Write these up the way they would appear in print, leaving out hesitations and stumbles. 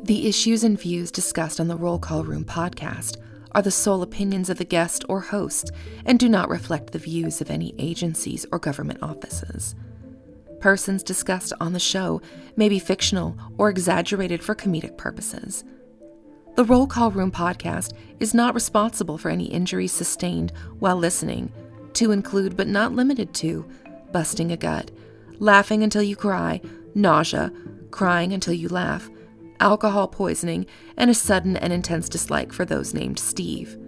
The issues and views discussed on the Roll Call Room podcast are the sole opinions of the guest or host and do not reflect the views of any agencies or government offices. Persons discussed on the show may be fictional or exaggerated for comedic purposes. The Roll Call Room podcast is not responsible for any injuries sustained while listening, to include but not limited to busting a gut, laughing until you cry, nausea, crying until you laugh, alcohol poisoning, and a sudden and intense dislike for those named Steve.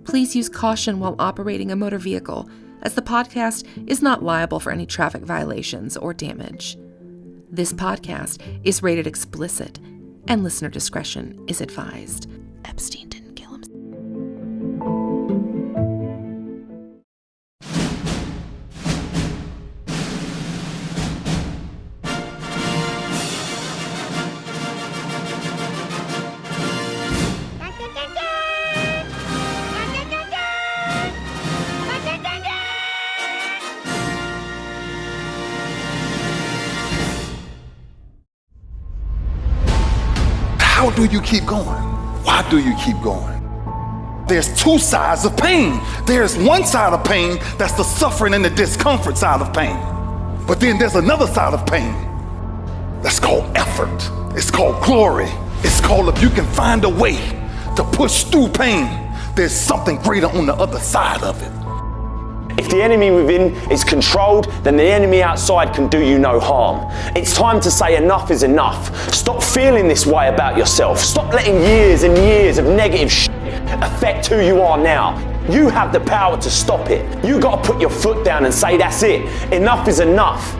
Please use caution while operating a motor vehicle, as the podcast is not liable for any traffic violations or damage. This podcast is rated explicit, and listener discretion is advised. Epstein didn't kill himself. How do you keep going? Why do you keep going? There's two sides of pain. There's one side of pain that's the suffering and the discomfort side of pain. But then there's another side of pain that's called effort. It's called glory. It's called if you can find a way to push through pain, there's something greater on the other side of it. If the enemy within is controlled, then the enemy outside can do you no harm. It's time to say enough is enough. Stop feeling this way about yourself. Stop letting years and years of negative affect who you are now. You have the power to stop it. You got to put your foot down and say that's it. Enough is enough.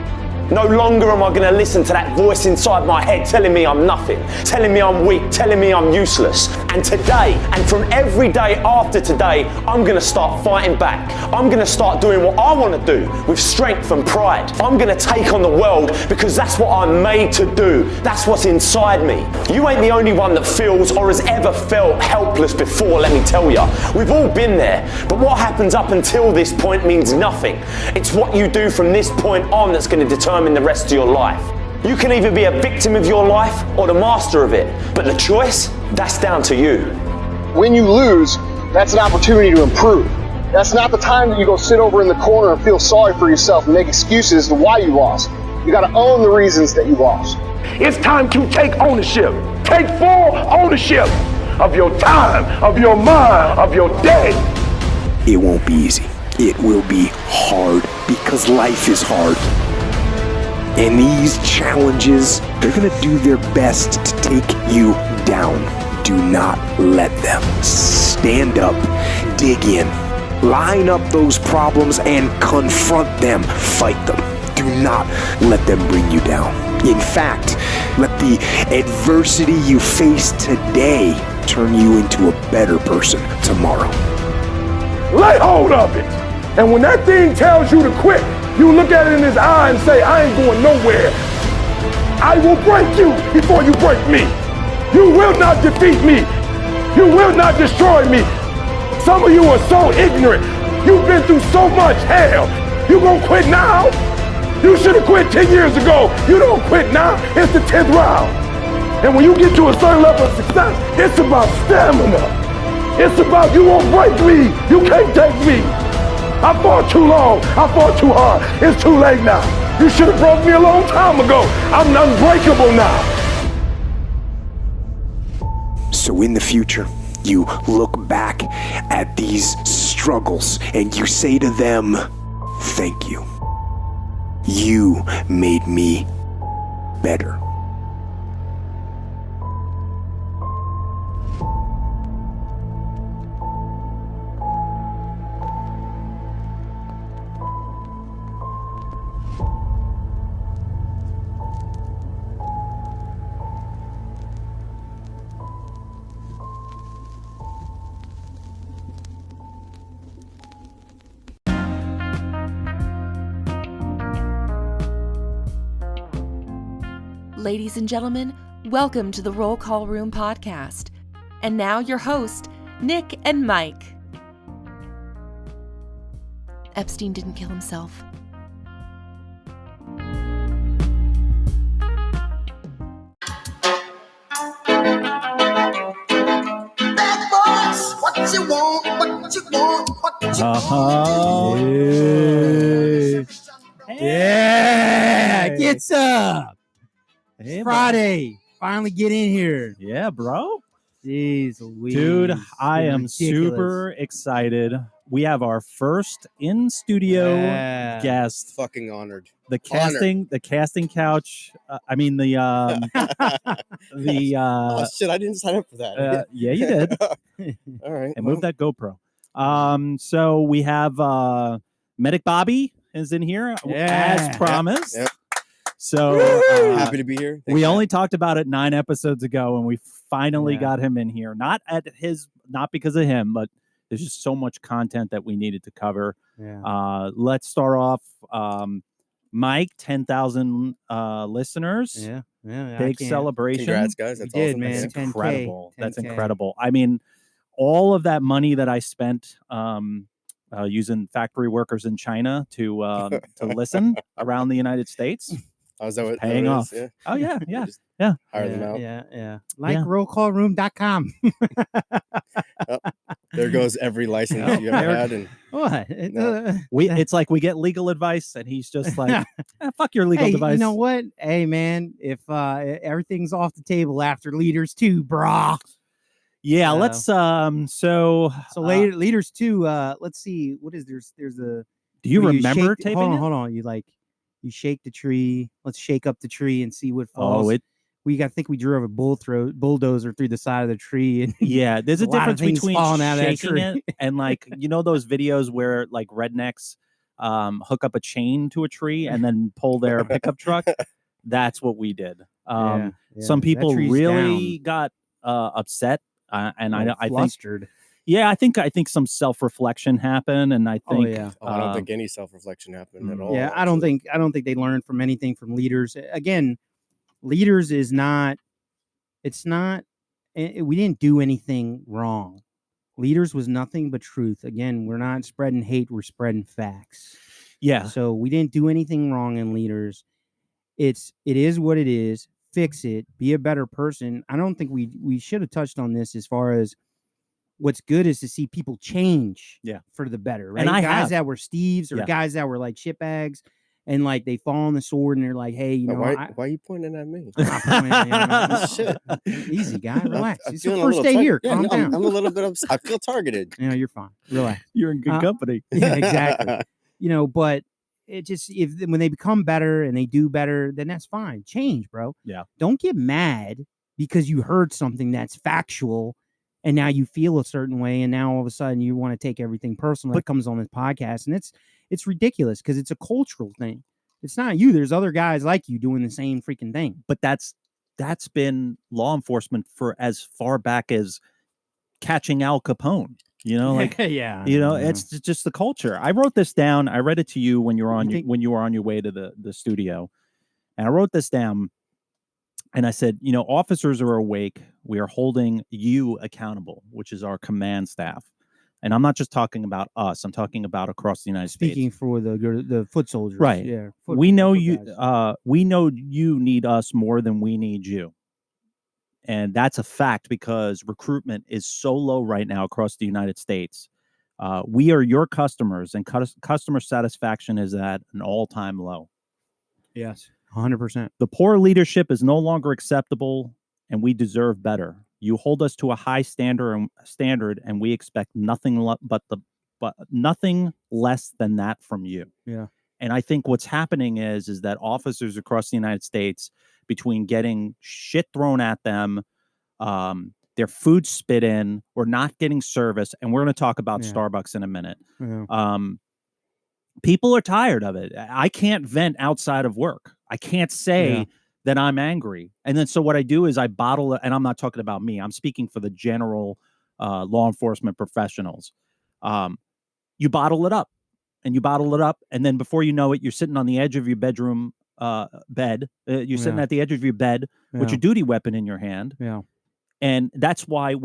No longer am I going to listen to that voice inside my head telling me I'm nothing, telling me I'm weak, telling me I'm useless. And today, and from every day after today, I'm going to start fighting back. I'm going to start doing what I want to do with strength and pride. I'm going to take on the world because that's what I'm made to do. That's what's inside me. You ain't the only one that feels or has ever felt helpless before, let me tell you. We've all been there, but what happens up until this point means nothing. It's what you do from this point on that's going to determine the rest of your life. You can either be a victim of your life or the master of it, but the choice, that's down to you. When you lose, that's an opportunity to improve. That's not the time that you go sit over in the corner and feel sorry for yourself and make excuses as to why you lost. You got to own the reasons that you lost. It's time to take ownership. Take full ownership of your time, of your mind, of your day. It won't be easy. It will be hard because life is hard. And these challenges, they're gonna do their best to take you down. Do not let them. Stand up, dig in, line up those problems and confront them. Fight them. Do not let them bring you down. In fact, let the adversity you face today turn you into a better person tomorrow. Lay hold of it. And when that thing tells you to quit, you look at it in his eye and say, I ain't going nowhere. I will break you before you break me. You will not defeat me. You will not destroy me. Some of you are so ignorant. You've been through so much hell. You gonna quit now? You should have quit 10 years ago. You don't quit now. It's the 10th round. And when you get to a certain level of success, it's about stamina. It's about you won't break me. You can't take me. I fought too long. I fought too hard. It's too late now. You should have broke me a long time ago. I'm unbreakable now. So in the future, you look back at these struggles and you say to them, thank you. You made me better. Ladies and gentlemen, welcome to the Roll Call Room podcast. And now your host, Nick and Mike. Epstein didn't kill himself. Yeah, gets up. Hey, Friday. Finally get in here. Yeah, bro. Jeez Louise. Dude, It's I been am ridiculous. super excited. We have our first in-studio Yeah. guest. Fucking honored. The casting couch. Oh shit! I didn't sign up for that. Yeah, you did. All right. And move that GoPro. So we have Medic Bobby is in here as promised. Yep. So Happy to be here. We only talked about it 9 episodes ago, and we finally got him in here. Not because of him, but there's just so much content that we needed to cover. Yeah. Let's start off. Mike, 10,000 listeners. Yeah. Big celebration. Congrats, guys. That's awesome. Man. That's 10K. incredible. That's 10K. incredible. I mean, all of that money that I spent using factory workers in China to listen around the United States. Oh, is that what Paying off. Yeah. Oh, yeah. Hire them out. Yeah. Like rollcallroom.com. There goes every license you ever had. And What? It's like we get legal advice, and he's just like, fuck your legal device. You know what? Hey, man, if everything's off the table after Leaders 2, brah. Yeah, let's Leaders 2, let's see, what is there's a do you remember taping it? Hold on, you shake the tree. Let's shake up the tree and see what falls. I think we drove a bulldozer through the side of the tree, and there's a difference between falling out of that shaking tree. it and like those videos where like rednecks hook up a chain to a tree and then pull their pickup truck. That's what we did. Some people really got upset, and I flustered. think I think some self-reflection happened, and I think I don't think any self-reflection happened at all. Yeah, I don't think they learned from anything from Leaders. Again, Leaders is not. It's not. We didn't do anything wrong. Leaders was nothing but truth. Again, we're not spreading hate. We're spreading facts. Yeah. So we didn't do anything wrong in Leaders. It is what it is. Fix it. Be a better person. I don't think we should have touched on this as far as what's good is to see people change for the better, right? And guys that were Steves or guys that were like shitbags and like they fall on the sword and they're like, hey, why are you pointing at me? I'm not pointing at you, Shit. Easy, guy. Relax. It's the feeling first day here. Calm down. I'm a little bit upset. I feel targeted. You're fine. Relax. You're in good company. Yeah, exactly. But it just when they become better and they do better, then that's fine. Change, bro. Yeah. Don't get mad because you heard something that's factual and now you feel a certain way, and now all of a sudden you want to take everything personal that comes on this podcast, and it's ridiculous because it's a cultural thing. It's not you. There's other guys like you doing the same freaking thing. But that's been law enforcement for as far back as catching Al Capone. It's just the culture. I wrote this down. I read it to you when you were on your way to the studio, and I wrote this down. And I said, officers are awake. We are holding you accountable, which is our command staff. And I'm not just talking about us. I'm talking about across the United States. Speaking for the foot soldiers. Right. Yeah. We know you need us more than we need you. And that's a fact because recruitment is so low right now across the United States. We are your customers, and customer satisfaction is at an all-time low. Yes. 100%. The poor leadership is no longer acceptable, and we deserve better. You hold us to a high standard, and we expect nothing nothing less than that from you. Yeah. And I think what's happening is that officers across the United States, between getting shit thrown at them, their food spit in, or not getting service, and we're going to talk about Starbucks in a minute. Yeah. People are tired of it. I can't vent outside of work. I can't say that I'm angry. And then so what I do is I bottle it, and I'm not talking about me. I'm speaking for the general law enforcement professionals. You bottle it up, and then before you know it, you're sitting on the edge of your bedroom bed. You're sitting at the edge of your bed with your duty weapon in your hand. Yeah. And that's why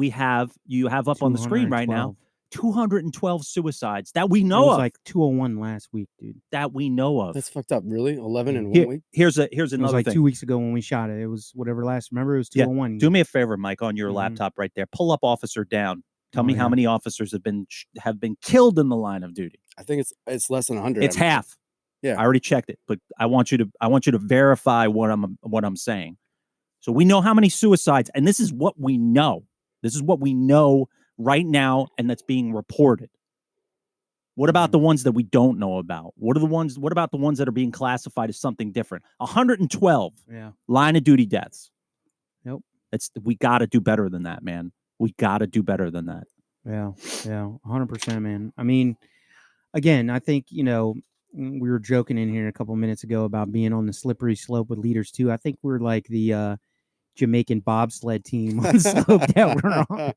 you have up on the screen right now 212 suicides that we know of. Like 201 last week, dude. That we know of. That's fucked up. Really? 11 in 1 week? Here's another like thing. 2 weeks ago when we shot it. It was whatever last. Remember, it was 201. Do me a favor, Mike, on your laptop right there. Pull up Officer Down. Tell me how many officers have been killed in the line of duty. I think it's less than 100. It's half. Yeah, I already checked it, but I want you to verify what I'm saying. So we know how many suicides, and this is what we know. This is what we know right now, and that's being reported. What about the ones that we don't know about? What about the ones that are being classified as something different? 112 line of duty deaths. Nope. We got to do better than that, man. We got to do better than that. Yeah, 100%, man. I mean, again, I think, we were joking in here a couple minutes ago about being on the slippery slope with leaders too. I think we're like the Jamaican bobsled team on the slope that we're on.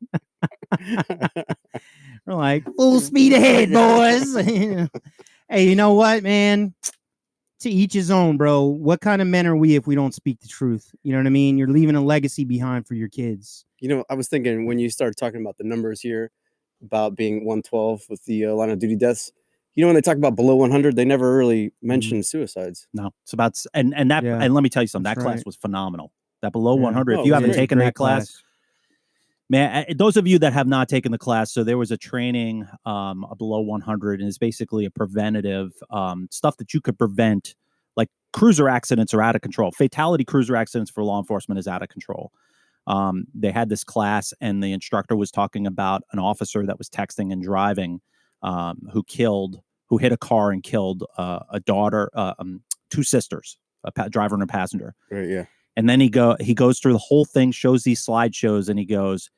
We're like, full speed ahead, boys. Hey, you know what, man? To each his own, bro. What kind of men are we if we don't speak the truth? You know what I mean? You're leaving a legacy behind for your kids. I was thinking when you started talking about the numbers here about being 112 with the line of duty deaths, when they talk about below 100, they never really mention suicides. No, it's about and let me tell you something. That class was phenomenal. That below 100. If you haven't taken that class, man, those of you that have not taken the class, so there was a training below 100, and it's basically a preventative stuff that you could prevent, like cruiser accidents are out of control. Fatality cruiser accidents for law enforcement is out of control. They had this class, and the instructor was talking about an officer that was texting and driving. Who hit a car and killed a daughter, two sisters, a driver and a passenger. Right, yeah. And then he goes through the whole thing, shows these slideshows, and he goes,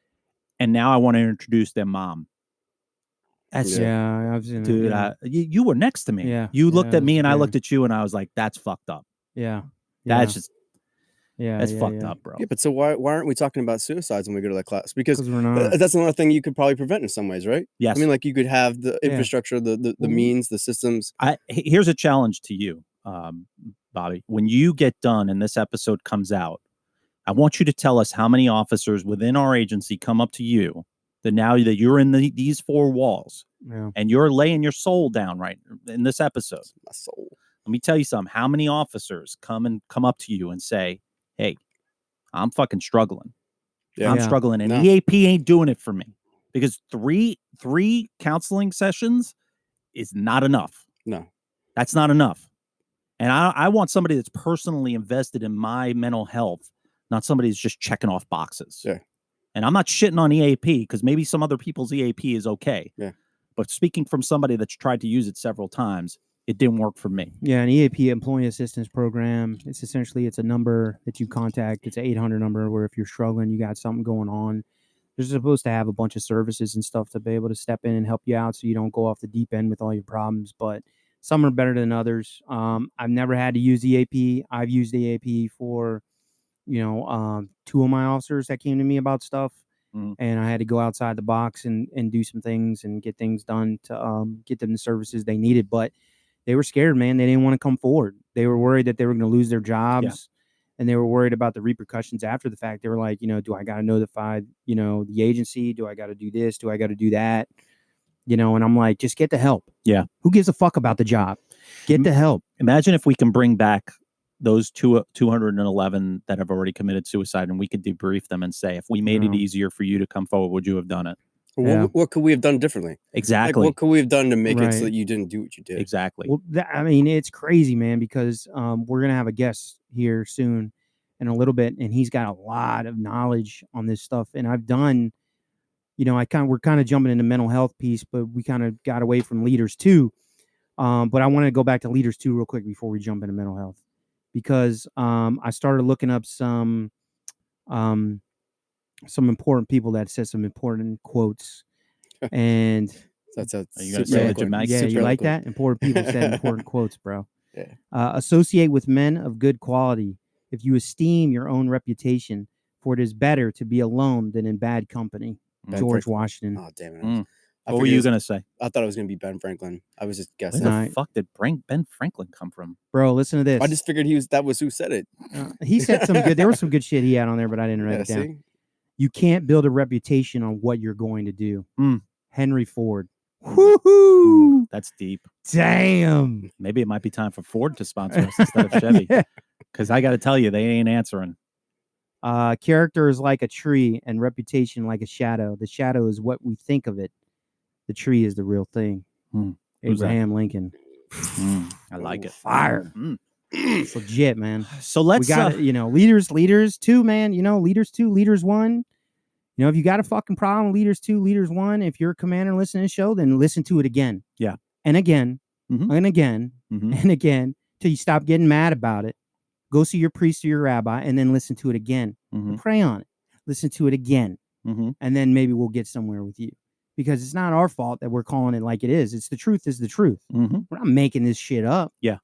and now I want to introduce their mom. That's I've seen dude. You were next to me. Yeah, you looked at me, and I looked at you, and I was like, "That's fucked up." Yeah, that's just. Yeah, that's fucked up, bro. Yeah, but so why aren't we talking about suicides when we go to that class? Because we're not. That's another thing you could probably prevent in some ways, right? Yes. I mean, like you could have the infrastructure, the means, the systems. Here's a challenge to you, Bobby. When you get done and this episode comes out, I want you to tell us how many officers within our agency come up to you that now that you're in these four walls and you're laying your soul down right in this episode. My soul. Let me tell you something. How many officers come up to you and say, "Hey, I'm fucking struggling. I'm struggling, and EAP ain't doing it for me," because three counseling sessions is not enough. No, that's not enough. And I want somebody that's personally invested in my mental health, not somebody that's just checking off boxes. Yeah. And I'm not shitting on EAP because maybe some other people's EAP is okay. Yeah. But speaking from somebody that's tried to use it several times, it didn't work for me. Yeah, an EAP, Employee Assistance Program. It's essentially a number that you contact. It's an 800 number where if you're struggling, you got something going on. They're supposed to have a bunch of services and stuff to be able to step in and help you out so you don't go off the deep end with all your problems. But some are better than others. I've never had to use EAP. I've used EAP for, two of my officers that came to me about stuff. And I had to go outside the box and do some things and get things done to get them the services they needed. But they were scared, man. They didn't want to come forward. They were worried that they were going to lose their jobs, and they were worried about the repercussions after the fact. They were like, do I got to notify, the agency? Do I got to do this? Do I got to do that? And I'm like, just get the help. Yeah. Who gives a fuck about the job? Get the help. Imagine if we can bring back those 211 that have already committed suicide, and we could debrief them and say, if we made it easier for you to come forward, would you have done it? What could we have done differently? Exactly. Like, what could we have done to make it so that you didn't do what you did? Exactly. Well, it's crazy, man, because we're going to have a guest here soon in a little bit, and he's got a lot of knowledge on this stuff. And I've done, we're kind of jumping into mental health piece, but we kind of got away from leaders too. But I want to go back to leaders too real quick before we jump into mental health, because I started looking up some important people that said some important quotes, and that's are you gonna say that, you like that? Important people said important quotes, bro. Yeah. Associate with men of good quality if you esteem your own reputation, for it is better to be alone than in bad company. George Washington. Oh, damn it. What were you going to say? I thought it was going to be Ben Franklin. I was just guessing. Where the fuck did Ben Franklin come from? Bro, listen to this. I just figured that was who said it. He said some good. There was some good shit he had on there, but I didn't write it down. See? You can't build a reputation on what you're going to do. Henry Ford. Woohoo! That's deep. Damn. Maybe it might be time for Ford to sponsor us instead of Chevy. Because I got to tell you, they ain't answering. Character is like a tree and reputation like a shadow. The shadow is what we think of it. The tree is the real thing. Abraham Lincoln. I like it. Fire. It's legit, man. So let's we got leaders too, man. Leaders 2, leaders 1. If you got a fucking problem, leaders 2, leaders 1. If you're a commander listening to the show, then listen to it again. Yeah. And again, and again, and again, till you stop getting mad about it. Go see your priest or your rabbi, and then listen to it again. And pray on it. Listen to it again, and then maybe we'll get somewhere with you. Because it's not our fault that we're calling it like it is. It's the truth is the truth. We're not making this shit up. Yeah.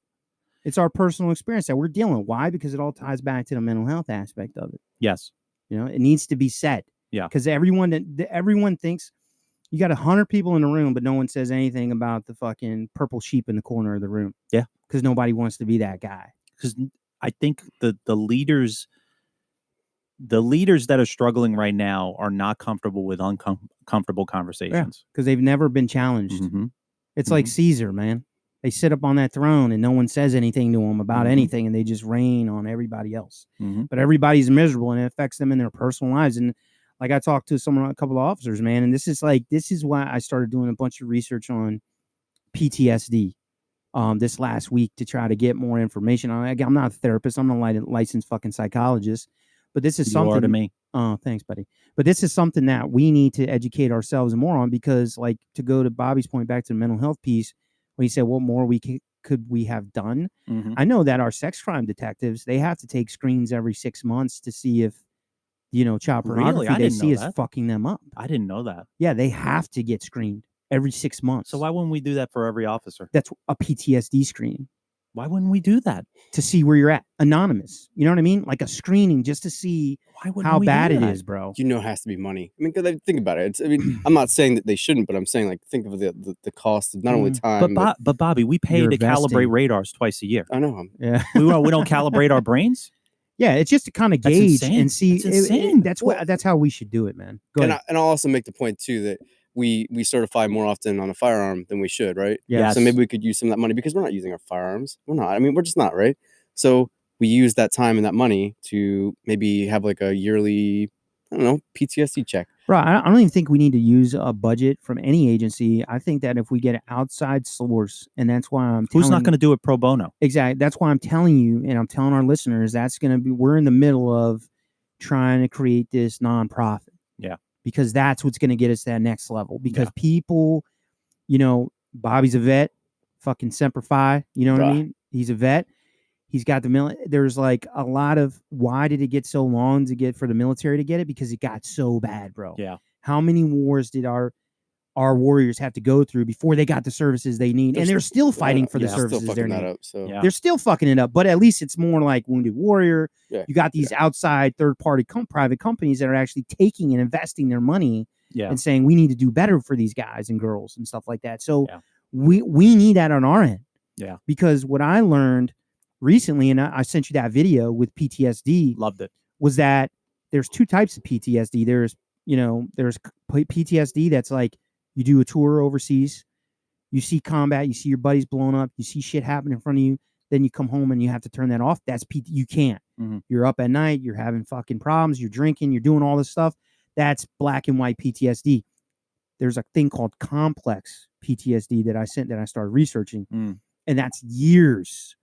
It's our personal experience that we're dealing with. Why? Because it all ties back to the mental health aspect of it. Yes. It needs to be said. Yeah. Because everyone thinks you got 100 people in the room, but no one says anything about the fucking purple sheep in the corner of the room. Yeah. Because nobody wants to be that guy. Because I think the leaders that are struggling right now are not comfortable with uncomfortable conversations. Because they've never been challenged. It's like Caesar, man. They sit up on that throne and no one says anything to them about anything, and they just reign on everybody else. But everybody's miserable, and it affects them in their personal lives. And like I talked to a couple of officers, man, and this is why I started doing a bunch of research on PTSD this last week to try to get more information on it. I'm not a therapist. I'm not a licensed fucking psychologist, but this is something. You are to me. Oh, thanks, buddy. But this is something that we need to educate ourselves more on, because, like, to go to Bobby's point back to the mental health piece, when he said, what more could we have done? I know that our sex crime detectives, they have to take screens every 6 months to see if, child pornography they see is fucking them up. I didn't know that. Yeah, they have to get screened every 6 months. So why wouldn't we do that for every officer? That's a PTSD screening. Why wouldn't we do that? To see where you're at. Anonymous. You know what I mean? Like a screening just to see how bad it is, bro. It has to be money. I mean, because think about it. I'm not saying that they shouldn't, but I'm saying, like, think of the cost of not only time. But Bobby, we pay to calibrate radars twice a year. I know. Yeah. we don't calibrate our brains? Yeah, it's just to kind of gauge and see. That's insane. That's how we should do it, man. Go ahead. And I'll also make the point, too, that we certify more often on a firearm than we should, right? Yeah. So maybe we could use some of that money, because we're not using our firearms. We're not. I mean, we're just not, right? So we use that time and that money to maybe have like a yearly, PTSD check. Bro, I don't even think we need to use a budget from any agency. I think that if we get an outside source, and that's why who's not going to do it pro bono? Exactly. That's why I'm telling you, and I'm telling our listeners, we're in the middle of trying to create this nonprofit. Yeah. Because that's what's going to get us to that next level. Because people, Bobby's a vet, fucking Semper Fi, you know what I mean? He's a vet. He's got there's like a lot of, why did it get so long for the military to get it? Because it got so bad, bro. Yeah. How many wars did our warriors have to go through before they got the services they need? And they're still fighting for the services they're needing. They're still fucking it up, but at least it's more like Wounded Warrior. Yeah. You got these outside third-party private companies that are actually taking and investing their money and saying, we need to do better for these guys and girls and stuff like that. So we need that on our end. Yeah. Because what I learned recently, and I sent you that video with PTSD. Loved it. Was that there's two types of PTSD. There's PTSD that's like, you do a tour overseas, you see combat, you see your buddies blown up, you see shit happen in front of you, then you come home and you have to turn that off. That's you can't. You're up at night, you're having fucking problems, you're drinking, you're doing all this stuff. That's black and white PTSD. There's a thing called complex PTSD that I started researching, and that's years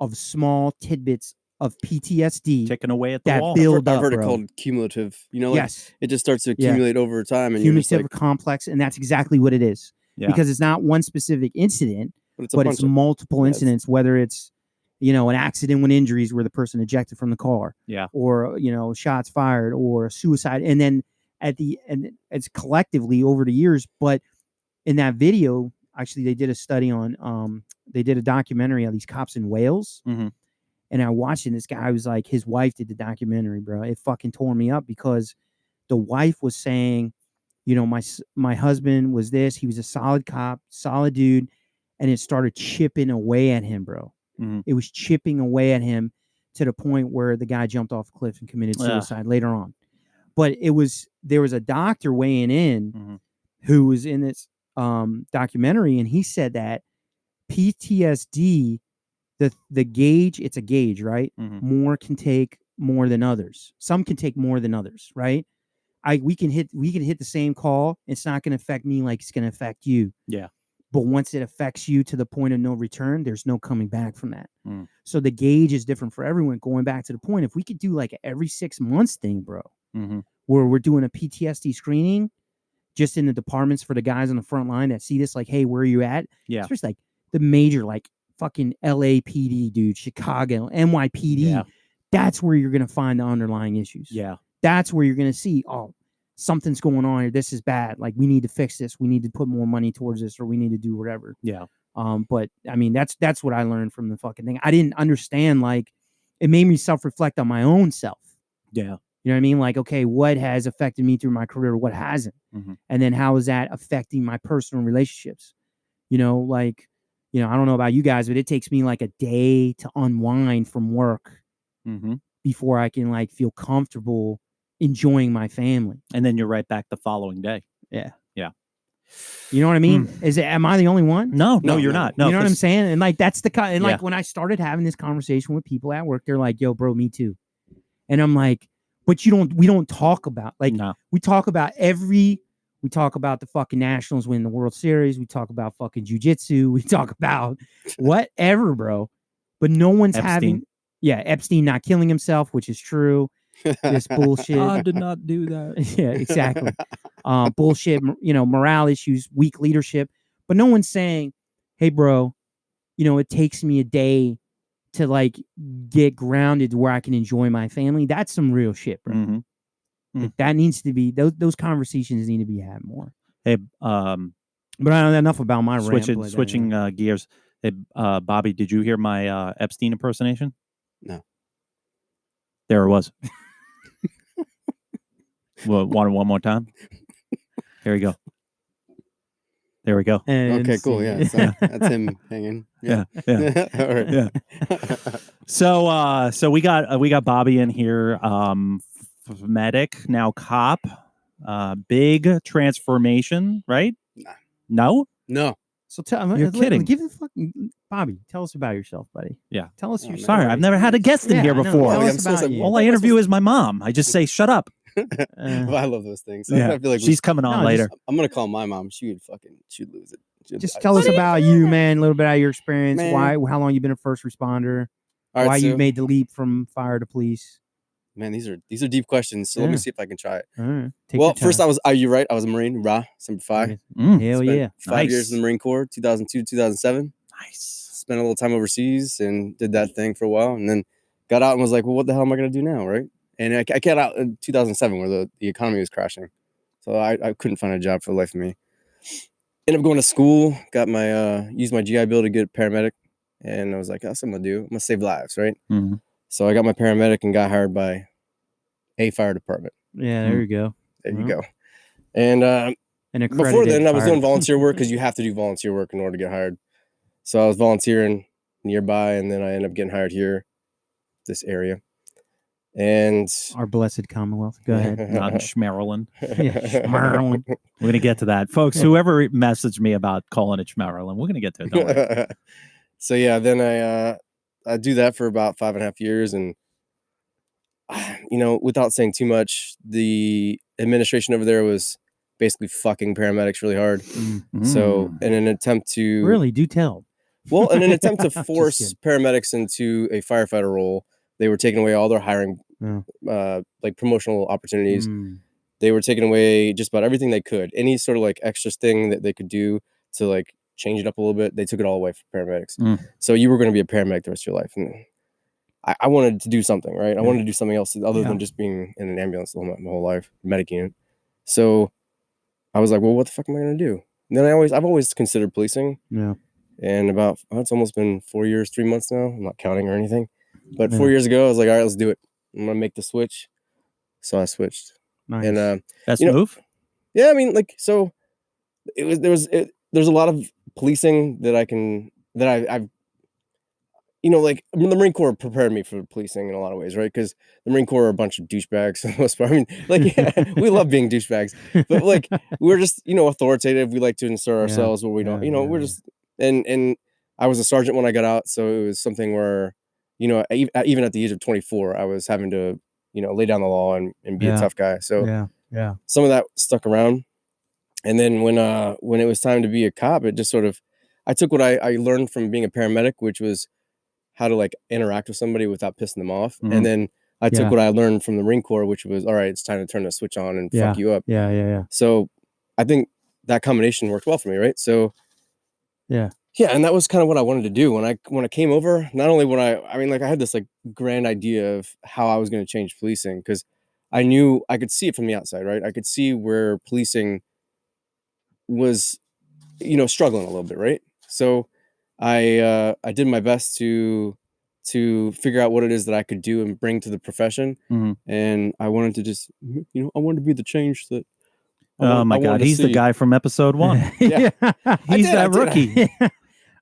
of small tidbits of PTSD taken away at the wall. Build up. I've heard it called cumulative. Yes. It just starts to accumulate over time, and cumulative complex, and that's exactly what it is. Yeah. Because it's not one specific incident, but it's multiple incidents. Whether it's an accident with injuries where the person ejected from the car, or shots fired, or suicide, and then and it's collectively over the years. But in that video, actually, they did a study on they did a documentary on these cops in Wales. And I watched it. This guy was like, his wife did the documentary, bro. It fucking tore me up, because the wife was saying, my husband was this. He was a solid cop, solid dude. And it started chipping away at him, bro. It was chipping away at him to the point where the guy jumped off a cliff and committed suicide later on. But there was a doctor weighing in who was in this documentary. And he said that PTSD, the gauge, it's a gauge, right? More can take, more than others. Some can take more than others, right? We can hit the same call. It's not going to affect me like it's going to affect you. Yeah. But once it affects you to the point of no return, there's no coming back from that. So the gauge is different for everyone. Going back to the point, if we could do like every 6 months thing, bro, where we're doing a PTSD screening just in the departments for the guys on the front line that see this, like, hey, where are you at? Yeah. Especially like the major, like fucking LAPD, dude, Chicago, NYPD. Yeah. That's where you're going to find the underlying issues. Yeah. That's where you're going to see, oh, something's going on here. This is bad. Like, we need to fix this. We need to put more money towards this, or we need to do whatever. Yeah. But I mean, that's what I learned from the fucking thing. I didn't understand, like, it made me self-reflect on my own self. Yeah. You know what I mean? Like, okay, what has affected me through my career? What hasn't? And then how is that affecting my personal relationships? You know, like, you know, I don't know about you guys, but it takes me like a day to unwind from work before I can like feel comfortable enjoying my family. And then you're right back the following day. Yeah. Yeah. You know what I mean? Am I the only one? No, you're not. No, you know what I'm saying? And like, that's the kind, and like Yeah. when I started having this conversation with people at work, they're like, yo, bro, me too. And I'm like, but we don't talk about, like, we talk about the fucking Nationals winning the World Series. We talk about fucking jujitsu. We talk about whatever, bro. But no one's having, Epstein not killing himself, which is true. This bullshit. I did not do that. Yeah, exactly. Bullshit, you know, morale issues, weak leadership. But no one's saying, hey, bro, you know, it takes me a day to like get grounded where I can enjoy my family. That's some real shit, bro. Like, that needs to be, those conversations need to be had more. Hey, but I don't know enough about my switching gears. Hey, Bobby, did you hear my Epstein impersonation? No. There it was. Well, want it one more time? Here we go. There we go. And okay, cool. Yeah, so that's him hanging. Yeah. All right. Yeah. So we got Bobby in here, medic, now cop. Big transformation, right? No. So tell You're kidding. Give the fucking Bobby. Tell us about yourself, buddy. Yeah. Tell us your Sorry, I've never had a guest in here before. All I interview is my mom. I just say, shut up. Well, I love those things. Yeah. I feel like she's coming on later. I'm gonna call my mom. She'd lose it. Just tell us about you, man. A little bit about your experience. Man. How long you been a first responder? All right, why you made the leap from fire to police? Man, these are deep questions. So let me see if I can try it. All right. Well, first are you right? I was a Marine, Semper Fi. Hell yeah. 5 years in the Marine Corps, 2002, 2007. Nice. Spent a little time overseas and did that thing for a while, and then got out and was like, well, what the hell am I gonna do now, right? And I got out in 2007 where the economy was crashing. So I couldn't find a job for the life of me. Ended up going to school, got my used my GI Bill to get a paramedic, and I was like, that's what I'm gonna do. I'm gonna save lives, right? So I got my paramedic and got hired by a fire department. Yeah, there you go. There you go. And before then, I was doing volunteer work because you have to do volunteer work in order to get hired. So I was volunteering nearby, and then I ended up getting hired here, this area. And our blessed Commonwealth. Go ahead. Not Schmaryland. Schmaryland. We're going to get to that. Folks, whoever messaged me about calling it Schmaryland, we're going to get to it. Don't worry. So yeah, then I do that for about 5.5 years. And, you know, without saying too much, the administration over there was basically fucking paramedics really hard. So in an attempt to... Really? Do tell. Well, in an attempt to force paramedics into a firefighter role, they were taking away all their hiring, like promotional opportunities. They were taking away just about everything they could. Any sort of like extra thing that they could do to like change it up a little bit, they took it all away from paramedics. So you were going to be a paramedic the rest of your life. And I wanted to do something, right? I wanted to do something else other than just being in an ambulance my whole life, medic unit. So I was like, well, what the fuck am I going to do? And then I've always considered policing. Yeah. And it's almost been 4 years, 3 months now. I'm not counting or anything. But 4 years ago, I was like, all right, let's do it. I'm going to make the switch. So I switched. Nice. And best move? Yeah, I mean, like, so there's a lot of policing that I've, you know, like the Marine Corps prepared me for policing in a lot of ways, right? Because the Marine Corps are a bunch of douchebags for the most part. I mean, like, yeah, we love being douchebags, but like, we're just, you know, authoritative. We like to insert ourselves where we don't, you know, we're just, and I was a sergeant when I got out. So it was something where, you know, even at the age of 24, I was having to, you know, lay down the law and be a tough guy. So some of that stuck around. And then when it was time to be a cop, it just sort of, I took what I learned from being a paramedic, which was how to like interact with somebody without pissing them off. Mm-hmm. And then I took what I learned from the Marine Corps, which was, all right, it's time to turn the switch on and fuck you up. So I think that combination worked well for me. Right. So yeah, and that was kind of what I wanted to do when I came over. Not only when I mean, like I had this like grand idea of how I was going to change policing, because I knew I could see it from the outside, right? I could see where policing was, you know, struggling a little bit, right? So I did my best to figure out what it is that I could do and bring to the profession, and I wanted to just, you know, I wanted to be the change that. Oh my God, he's the guy from episode 1. Yeah, he's that rookie.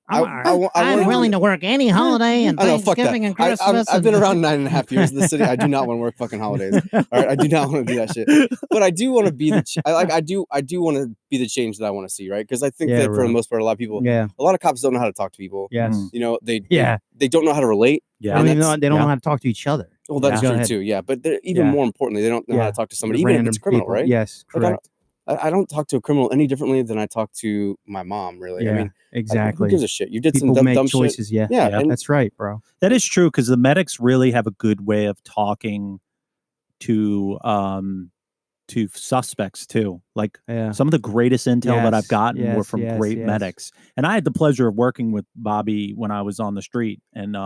I'm willing to work any holiday and Thanksgiving and Christmas. I've been around 9.5 years in the city. I do not want to work fuking holidays. All right, I do not want to do that shit. But I do want to be I do want to be the change that I want to see, right? Because I think that for the most part, a lot of people, a lot of cops don't know how to talk to people. Yes, you know, they don't know how to relate. Yeah, they don't know how to talk to each other. Well, that's true too. Yeah, but even more importantly, they don't know how to talk to somebody, even if it's a criminal, right? Yes, correct. I don't talk to a criminal any differently than I talk to my mom, really. Yeah, I mean, exactly. Who gives a shit? You did People some make dumb choices. shit. Yeah, that's right, bro. That is true, because the medics really have a good way of talking to suspects too. Like some of the greatest intel that I've gotten were from great medics. And I had the pleasure of working with Bobby when I was on the street, and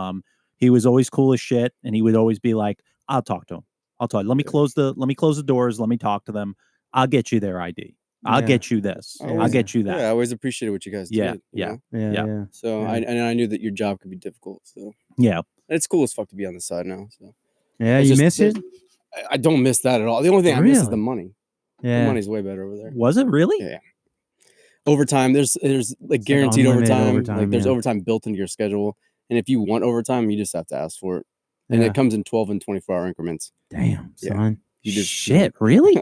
he was always cool as shit, and he would always be like, "I'll talk to him. I'll talk. Let me close the doors. Let me talk to them. I'll get you their ID. I'll get you this. I'll get you that." Yeah, I always appreciated what you guys did. Yeah. So I knew that your job could be difficult. So it's cool as fuck to be on the side now. So you miss it? I don't miss that at all. The only thing I miss is the money. Yeah, the money's way better over there. Was it really? Yeah. Overtime, there's like guaranteed overtime. Like there's overtime built into your schedule, and if you want overtime, you just have to ask for it. And it comes in 12 and 24-hour increments. Damn, son. You just shit, really?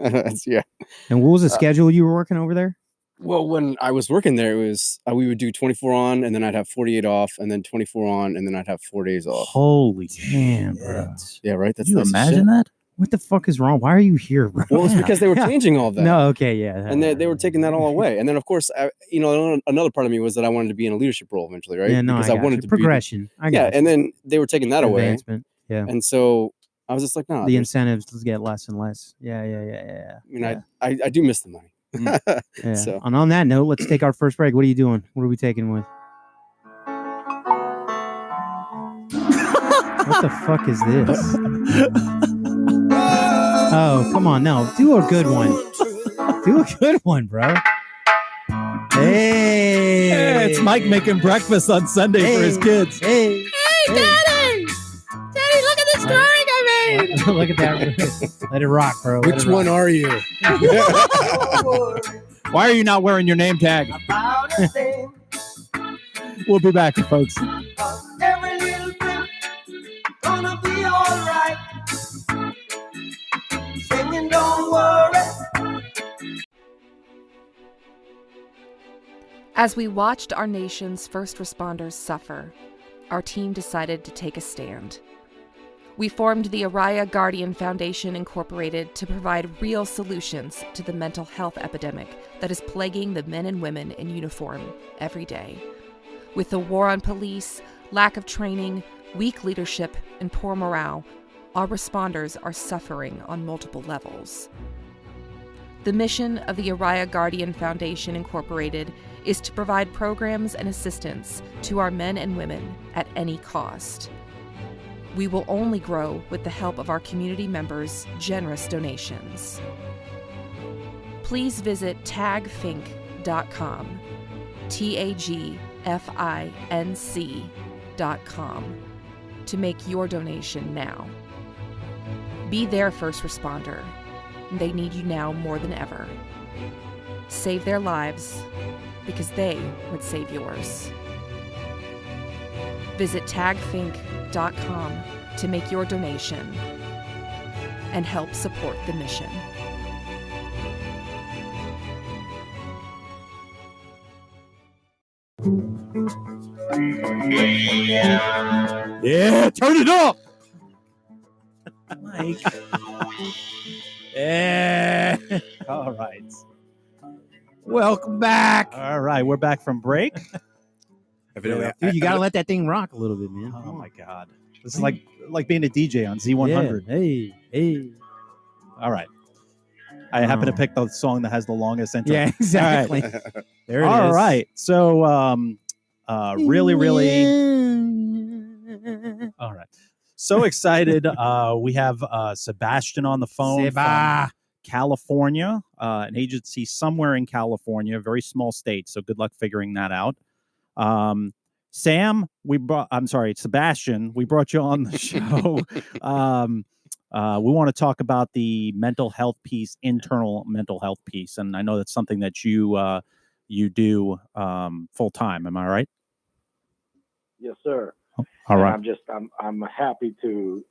Yeah. And what was the schedule you were working over there? Well, when I was working there, it was we would do 24 on, and then I'd have 48 off, and then 24 on, and then I'd have 4 days off. Holy damn, bro. Yeah, right. Can you imagine that? What the fuck is wrong? Why are you here, bro? Well, it's because they were changing all that. No, okay, yeah. And they were taking that all away. And then, of course, you know, another part of me was that I wanted to be in a leadership role eventually, right? Yeah, no, because I wanted to progression. And then they were taking that away. Yeah. And so I was just like, no. The incentives get less and less. Yeah. I mean, I do miss the money. Yeah. So. And on that note, let's take our first break. What are you doing? What are we taking with? What the fuck is this? Oh, come on. No, do a good one. Do a good one, bro. Hey. It's Mike making breakfast on Sunday for his kids. Hey, Daddy! Daddy, look at the drawing I made! Look at that. Let it rock, bro. Which one are you? Why are you not wearing your name tag? We'll be back, folks. Every little bit gonna be all right. Singing, don't worry. As we watched our nation's first responders suffer, our team decided to take a stand. We formed the Araya Guardian Foundation Incorporated to provide real solutions to the mental health epidemic that is plaguing the men and women in uniform every day. With the war on police, lack of training, weak leadership, and poor morale, our responders are suffering on multiple levels. The mission of the Araya Guardian Foundation Incorporated is to provide programs and assistance to our men and women at any cost. We will only grow with the help of our community members' generous donations. Please visit tagfinc.com, tagfinc.com, to make your donation now. Be their first responder. They need you now more than ever. Save their lives, because they would save yours. Visit tagfinc.com to make your donation and help support the mission. Yeah, turn it up, Mike. Yeah. All right. Welcome back. All right, we're back from break. Dude, you gotta let that thing rock a little bit, man. Oh my God, this is like being a DJ on Z100. Yeah. Hey. All right. I happen to pick the song that has the longest intro. Yeah, exactly. All right. There it is. All right. So, really. All right. So excited. We have Sebastian on the phone from California, an agency somewhere in California, a very small state. So good luck figuring that out. Sebastian, we brought you on the show. We want to talk about the mental health piece, internal mental health piece. And I know that's something that you do full time. Am I right? Yes, sir. All right. I'm happy to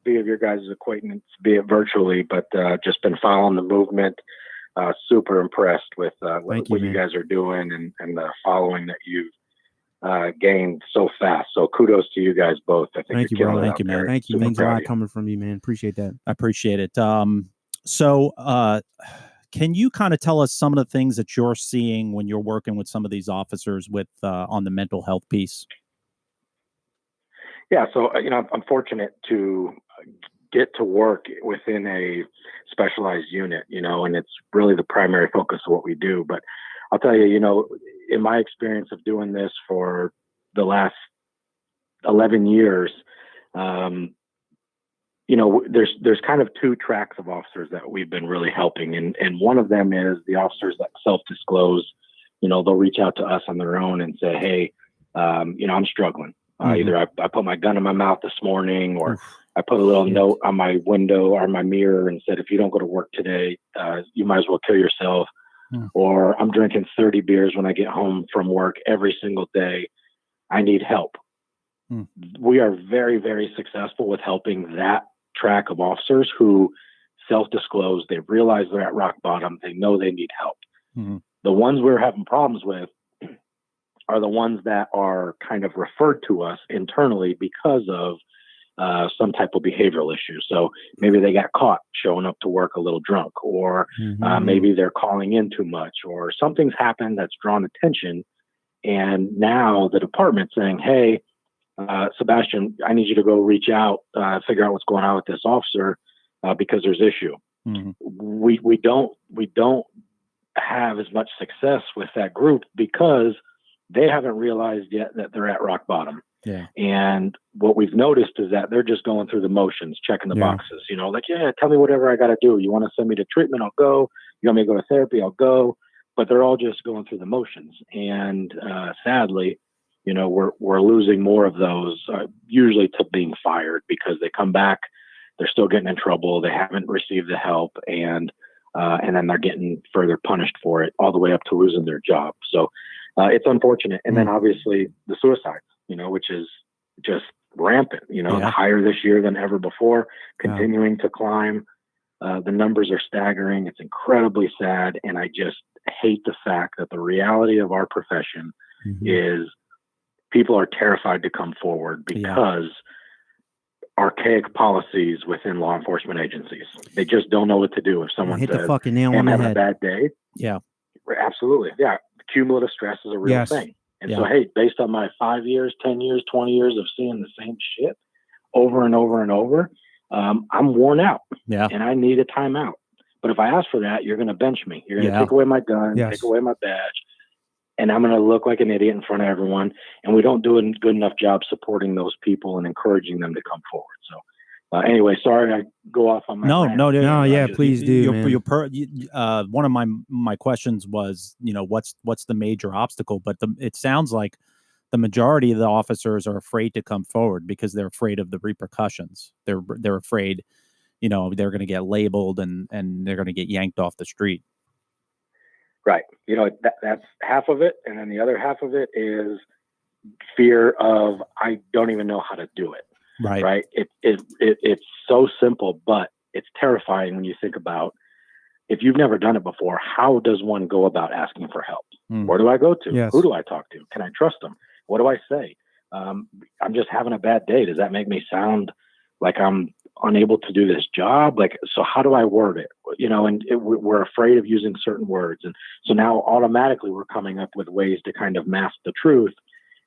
be of your guys' acquaintance, be it virtually, but just been following the movement. Super impressed with what you guys are doing and the following that you've gained so fast. So kudos to you guys both. I think thank you, bro. Thank you, man. Thank you. Means a lot coming from you, man. Appreciate that. I appreciate it. So can you kind of tell us some of the things that you're seeing when you're working with some of these officers with on the mental health piece? Yeah, so I'm fortunate to get to work within a specialized unit, and it's really the primary focus of what we do. But I'll tell you, in my experience of doing this for the last 11 years, there's kind of two tracks of officers that we've been really helping. And one of them is the officers that self-disclose. They'll reach out to us on their own and say, hey, I'm struggling. Either I put my gun in my mouth this morning, or I put a little note on my window or my mirror and said, if you don't go to work today, you might as well kill yourself. Or I'm drinking 30 beers when I get home from work every single day. I need help. We are very, very successful with helping that track of officers who self-disclose. They realize they're at rock bottom. They know they need help. The ones we're having problems with are the ones that are kind of referred to us internally because of some type of behavioral issue. So maybe they got caught showing up to work a little drunk, or maybe they're calling in too much, or something's happened that's drawn attention. And now the department's saying, hey, Sebastian, I need you to go reach out, figure out what's going on with this officer because there's issue. We don't have as much success with that group because they haven't realized yet that they're at rock bottom. Yeah. And what we've noticed is that they're just going through the motions, checking the boxes, like, yeah, tell me whatever I got to do. You want to send me to treatment? I'll go. You want me to go to therapy? I'll go. But they're all just going through the motions. And sadly, we're losing more of those, usually to being fired, because they come back, they're still getting in trouble. They haven't received the help, and then they're getting further punished for it, all the way up to losing their job. So it's unfortunate. And then obviously the suicides, which is just rampant, higher this year than ever before, continuing to climb. The numbers are staggering. It's incredibly sad. And I just hate the fact that the reality of our profession is people are terrified to come forward because archaic policies within law enforcement agencies. They just don't know what to do if someone hit says, the fucking nail on the having head. a bad day. Yeah. Absolutely. Yeah. Cumulative stress is a real thing. And so, hey, based on my 5 years, 10 years, 20 years of seeing the same shit over and over and over, I'm worn out and I need a timeout. But if I ask for that, you're going to bench me. You're going to take away my gun, take away my badge, and I'm going to look like an idiot in front of everyone. And we don't do a good enough job supporting those people and encouraging them to come forward. So anyway, sorry I go off on my rant. No, yeah, please do. One of my questions was, what's the major obstacle? But it sounds like the majority of the officers are afraid to come forward because they're afraid of the repercussions. They're afraid, they're going to get labeled and they're going to get yanked off the street. Right. That's half of it. And then the other half of it is fear of, I don't even know how to do it. Right. It's so simple, but it's terrifying when you think about, if you've never done it before, how does one go about asking for help? Where do I go to? Who do I talk to? Can I trust them? What do I say? I'm just having a bad day. Does that make me sound like I'm unable to do this job? Like, so how do I word it? And we're afraid of using certain words. And so now automatically we're coming up with ways to kind of mask the truth.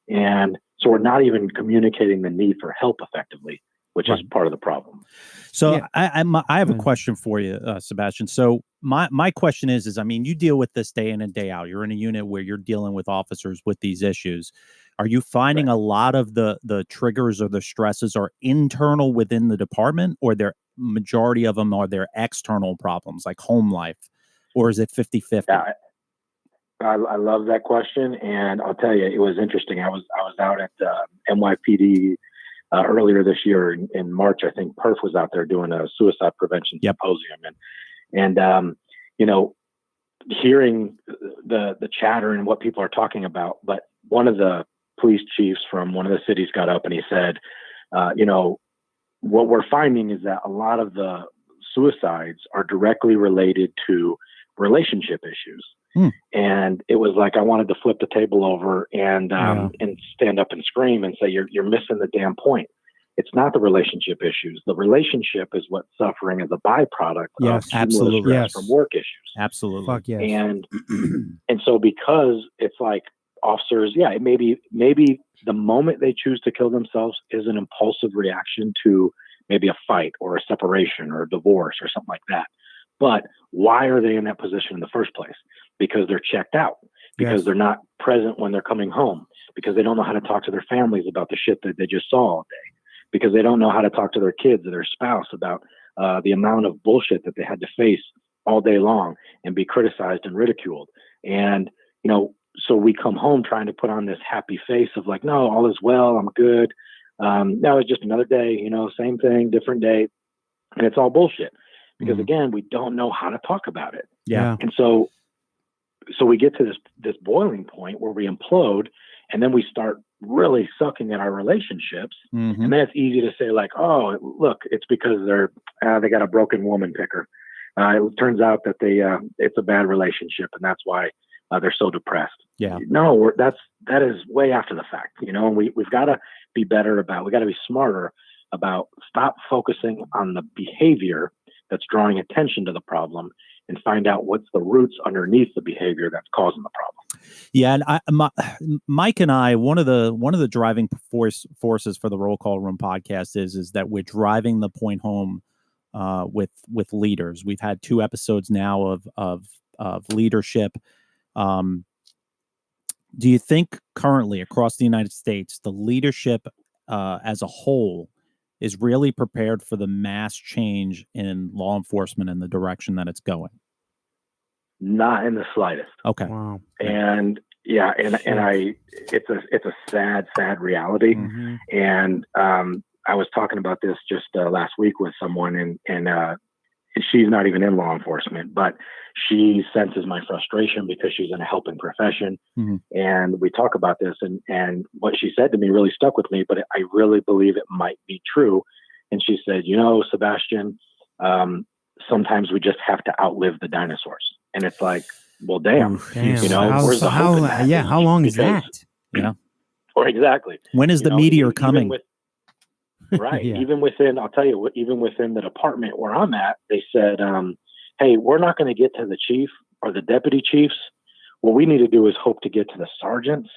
And so we're not even communicating the need for help effectively, which is part of the problem. So I have a question for you, Sebastian. So my question is, I mean, you deal with this day in and day out. You're in a unit where you're dealing with officers with these issues. Are you finding a lot of the triggers or the stresses are internal within the department, or their majority of them are their external problems like home life, or is it 50-50? Yeah, I love that question, and I'll tell you, it was interesting. I was out at NYPD earlier this year in March. I think Perf was out there doing a suicide prevention symposium, and hearing the chatter and what people are talking about. But one of the police chiefs from one of the cities got up and he said, what we're finding is that a lot of the suicides are directly related to relationship issues. And it was like I wanted to flip the table over and stand up and scream and say, you're missing the damn point. It's not the relationship issues. The relationship is what's suffering as a byproduct of cumulative stress from work issues. Absolutely. Fuck yes. And so because it's like officers, maybe the moment they choose to kill themselves is an impulsive reaction to maybe a fight or a separation or a divorce or something like that. But why are they in that position in the first place? Because they're checked out, because they're not present when they're coming home, because they don't know how to talk to their families about the shit that they just saw all day, because they don't know how to talk to their kids or their spouse about the amount of bullshit that they had to face all day long and be criticized and ridiculed. And, so we come home trying to put on this happy face of like, no, all is well, I'm good. No, it's just another day, same thing, different day. And it's all bullshit. Because again, we don't know how to talk about it. Yeah. And so we get to this boiling point where we implode, and then we start really sucking at our relationships. And then it's easy to say like, oh, look, it's because they got a broken woman picker. It turns out that it's a bad relationship, and that's why they're so depressed. Yeah. No, that is way after the fact, and we've got to be better about, we got to be smarter about stop focusing on the behavior that's drawing attention to the problem and find out what's the roots underneath the behavior that's causing the problem. Yeah, and Mike and I, one of the driving forces for the Roll Call Room podcast is that we're driving the point home with leaders. We've had 2 episodes now of leadership. Do you think currently across the United States, the leadership as a whole is really prepared for the mass change in law enforcement and the direction that it's going? Not in the slightest. Okay. Wow. And it's a sad reality. And I was talking about this just last week with someone, and she's not even in law enforcement, but she senses my frustration because she's in a helping profession. And we talk about this, and what she said to me really stuck with me, but I really believe it might be true. And she said, Sebastian, sometimes we just have to outlive the dinosaurs. And it's like, well, damn. Where's the hope in that? Yeah. How long is that? Yeah. Or exactly. When is the meteor coming? Right. Even within the department where I'm at, they said, hey, we're not going to get to the chief or the deputy chiefs. What we need to do is hope to get to the sergeants,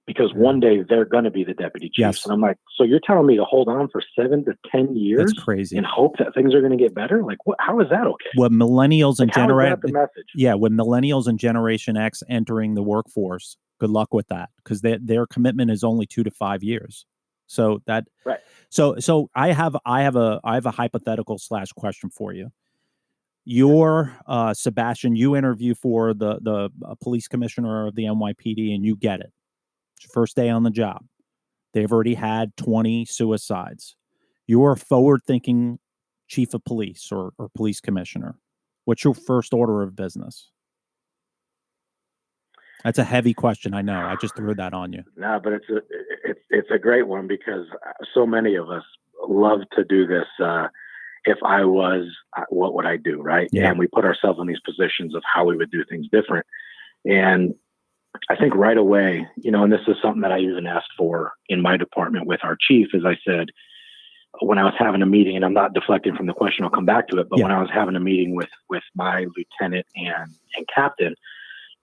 because one day they're going to be the deputy chiefs. Yes. And I'm like, so you're telling me to hold on for 7 to 10 years? That's crazy. And hope that things are going to get better? Like, how is that okay? What millennials and with millennials and Generation X entering the workforce, good luck with that, because their commitment is only 2 to 5 years. So that right. So I have a hypothetical / question for you. You're Sebastian. You interview for the police commissioner of the NYPD, and you get it. It's your first day on the job. They've already had 20 suicides. You're a forward-thinking chief of police or police commissioner. What's your first order of business? That's a heavy question. I know. I just threw that on you. No, but it's a great one, because so many of us love to do this. If I was, what would I do? Right. Yeah. And we put ourselves in these positions of how we would do things different. And I think right away, and this is something that I even asked for in my department with our chief, as I said, when I was having a meeting, and I'm not deflecting from the question, I'll come back to it, but when I was having a meeting with my lieutenant and captain,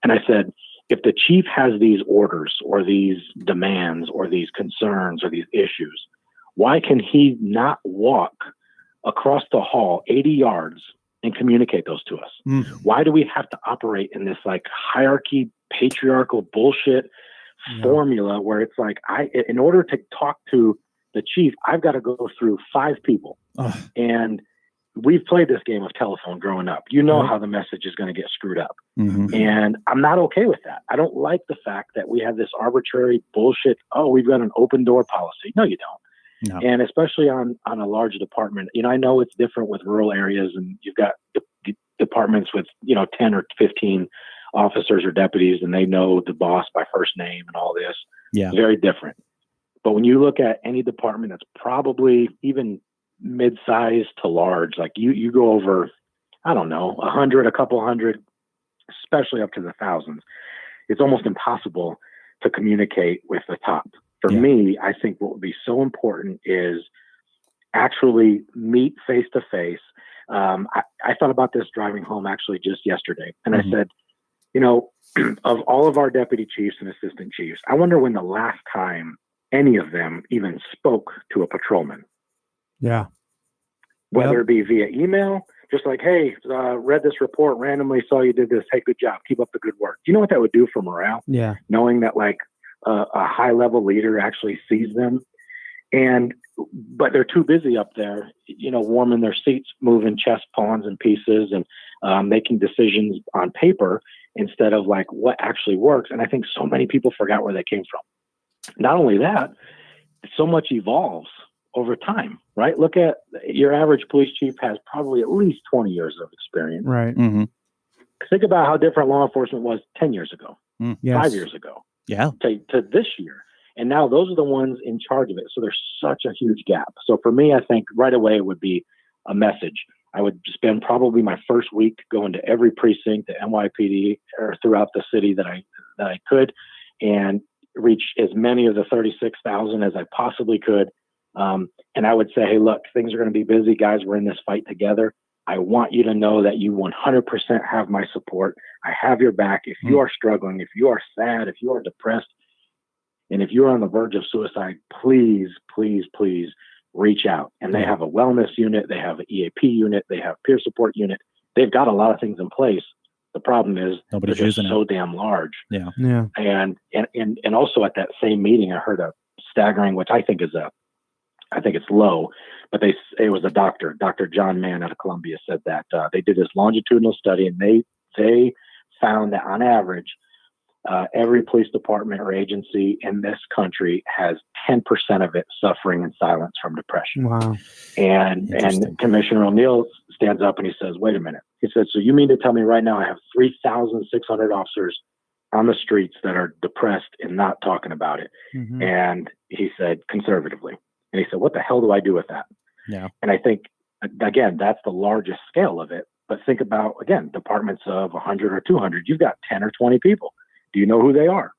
and I said, if the chief has these orders or these demands or these concerns or these issues, why can he not walk across the hall 80 yards and communicate those to us? Why do we have to operate in this like hierarchy, patriarchal bullshit formula where it's like, in order to talk to the chief, I've got to go through 5 people. And we've played this game of telephone growing up. How the message is going to get screwed up. And I'm not okay with that. I don't like the fact that we have this arbitrary bullshit. Oh, we've got an open door policy. No, you don't. No. And especially on a large department, I know it's different with rural areas, and you've got departments with, 10 or 15 officers or deputies, and they know the boss by first name and all this. Yeah. Very different. But when you look at any department that's probably even mid-sized to large, like you go over, I don't know, 100, a couple hundred, especially up to the thousands, it's almost impossible to communicate with the top. For me, I think what would be so important is actually meet face to face. I thought about this driving home actually just yesterday, and I said, of all of our deputy chiefs and assistant chiefs, I wonder when the last time any of them even spoke to a patrolman. Yeah. Whether it be via email, just like, hey, read this report randomly, saw you did this. Hey, good job. Keep up the good work. Do you know what that would do for morale? Yeah. Knowing that like a high level leader actually sees them, but they're too busy up there, warming their seats, moving chess pawns and pieces, and making decisions on paper instead of like what actually works. And I think so many people forgot where they came from. Not only that, so much evolves over time, right? Look at your average police chief has probably at least 20 years of experience. Right. Think about how different law enforcement was 10 years ago, 5 years ago, to this year. And now those are the ones in charge of it. So there's such a huge gap. So for me, I think right away it would be a message. I would spend probably my first week going to every precinct, the NYPD, or throughout the city that I could, and reach as many of the 36,000 as I possibly could. And I would say, hey, look, things are going to be busy, guys. We're in this fight together. I want you to know that you 100% have my support. I have your back. If you are struggling, if you are sad, if you are depressed, and if you're on the verge of suicide, please, please, please reach out. And they have a wellness unit. They have an EAP unit. They have peer support unit. They've got a lot of things in place. The problem is nobody's they're just using so it. damn large. Yeah. And also at that same meeting, I heard a staggering, which I think it's low, but it was a doctor, Dr. John Mann out of Columbia, said that they did this longitudinal study, and they found that on average, every police department or agency in this country has 10% of it suffering in silence from depression. Wow. And Commissioner O'Neill stands up and he says, wait a minute. He said, so you mean to tell me right now I have 3,600 officers on the streets that are depressed and not talking about it? And he said, conservatively. And he said, what the hell do I do with that? Yeah. And I think, again, that's the largest scale of it. But think about, again, departments of 100 or 200, you've got 10 or 20 people. Do you know who they are?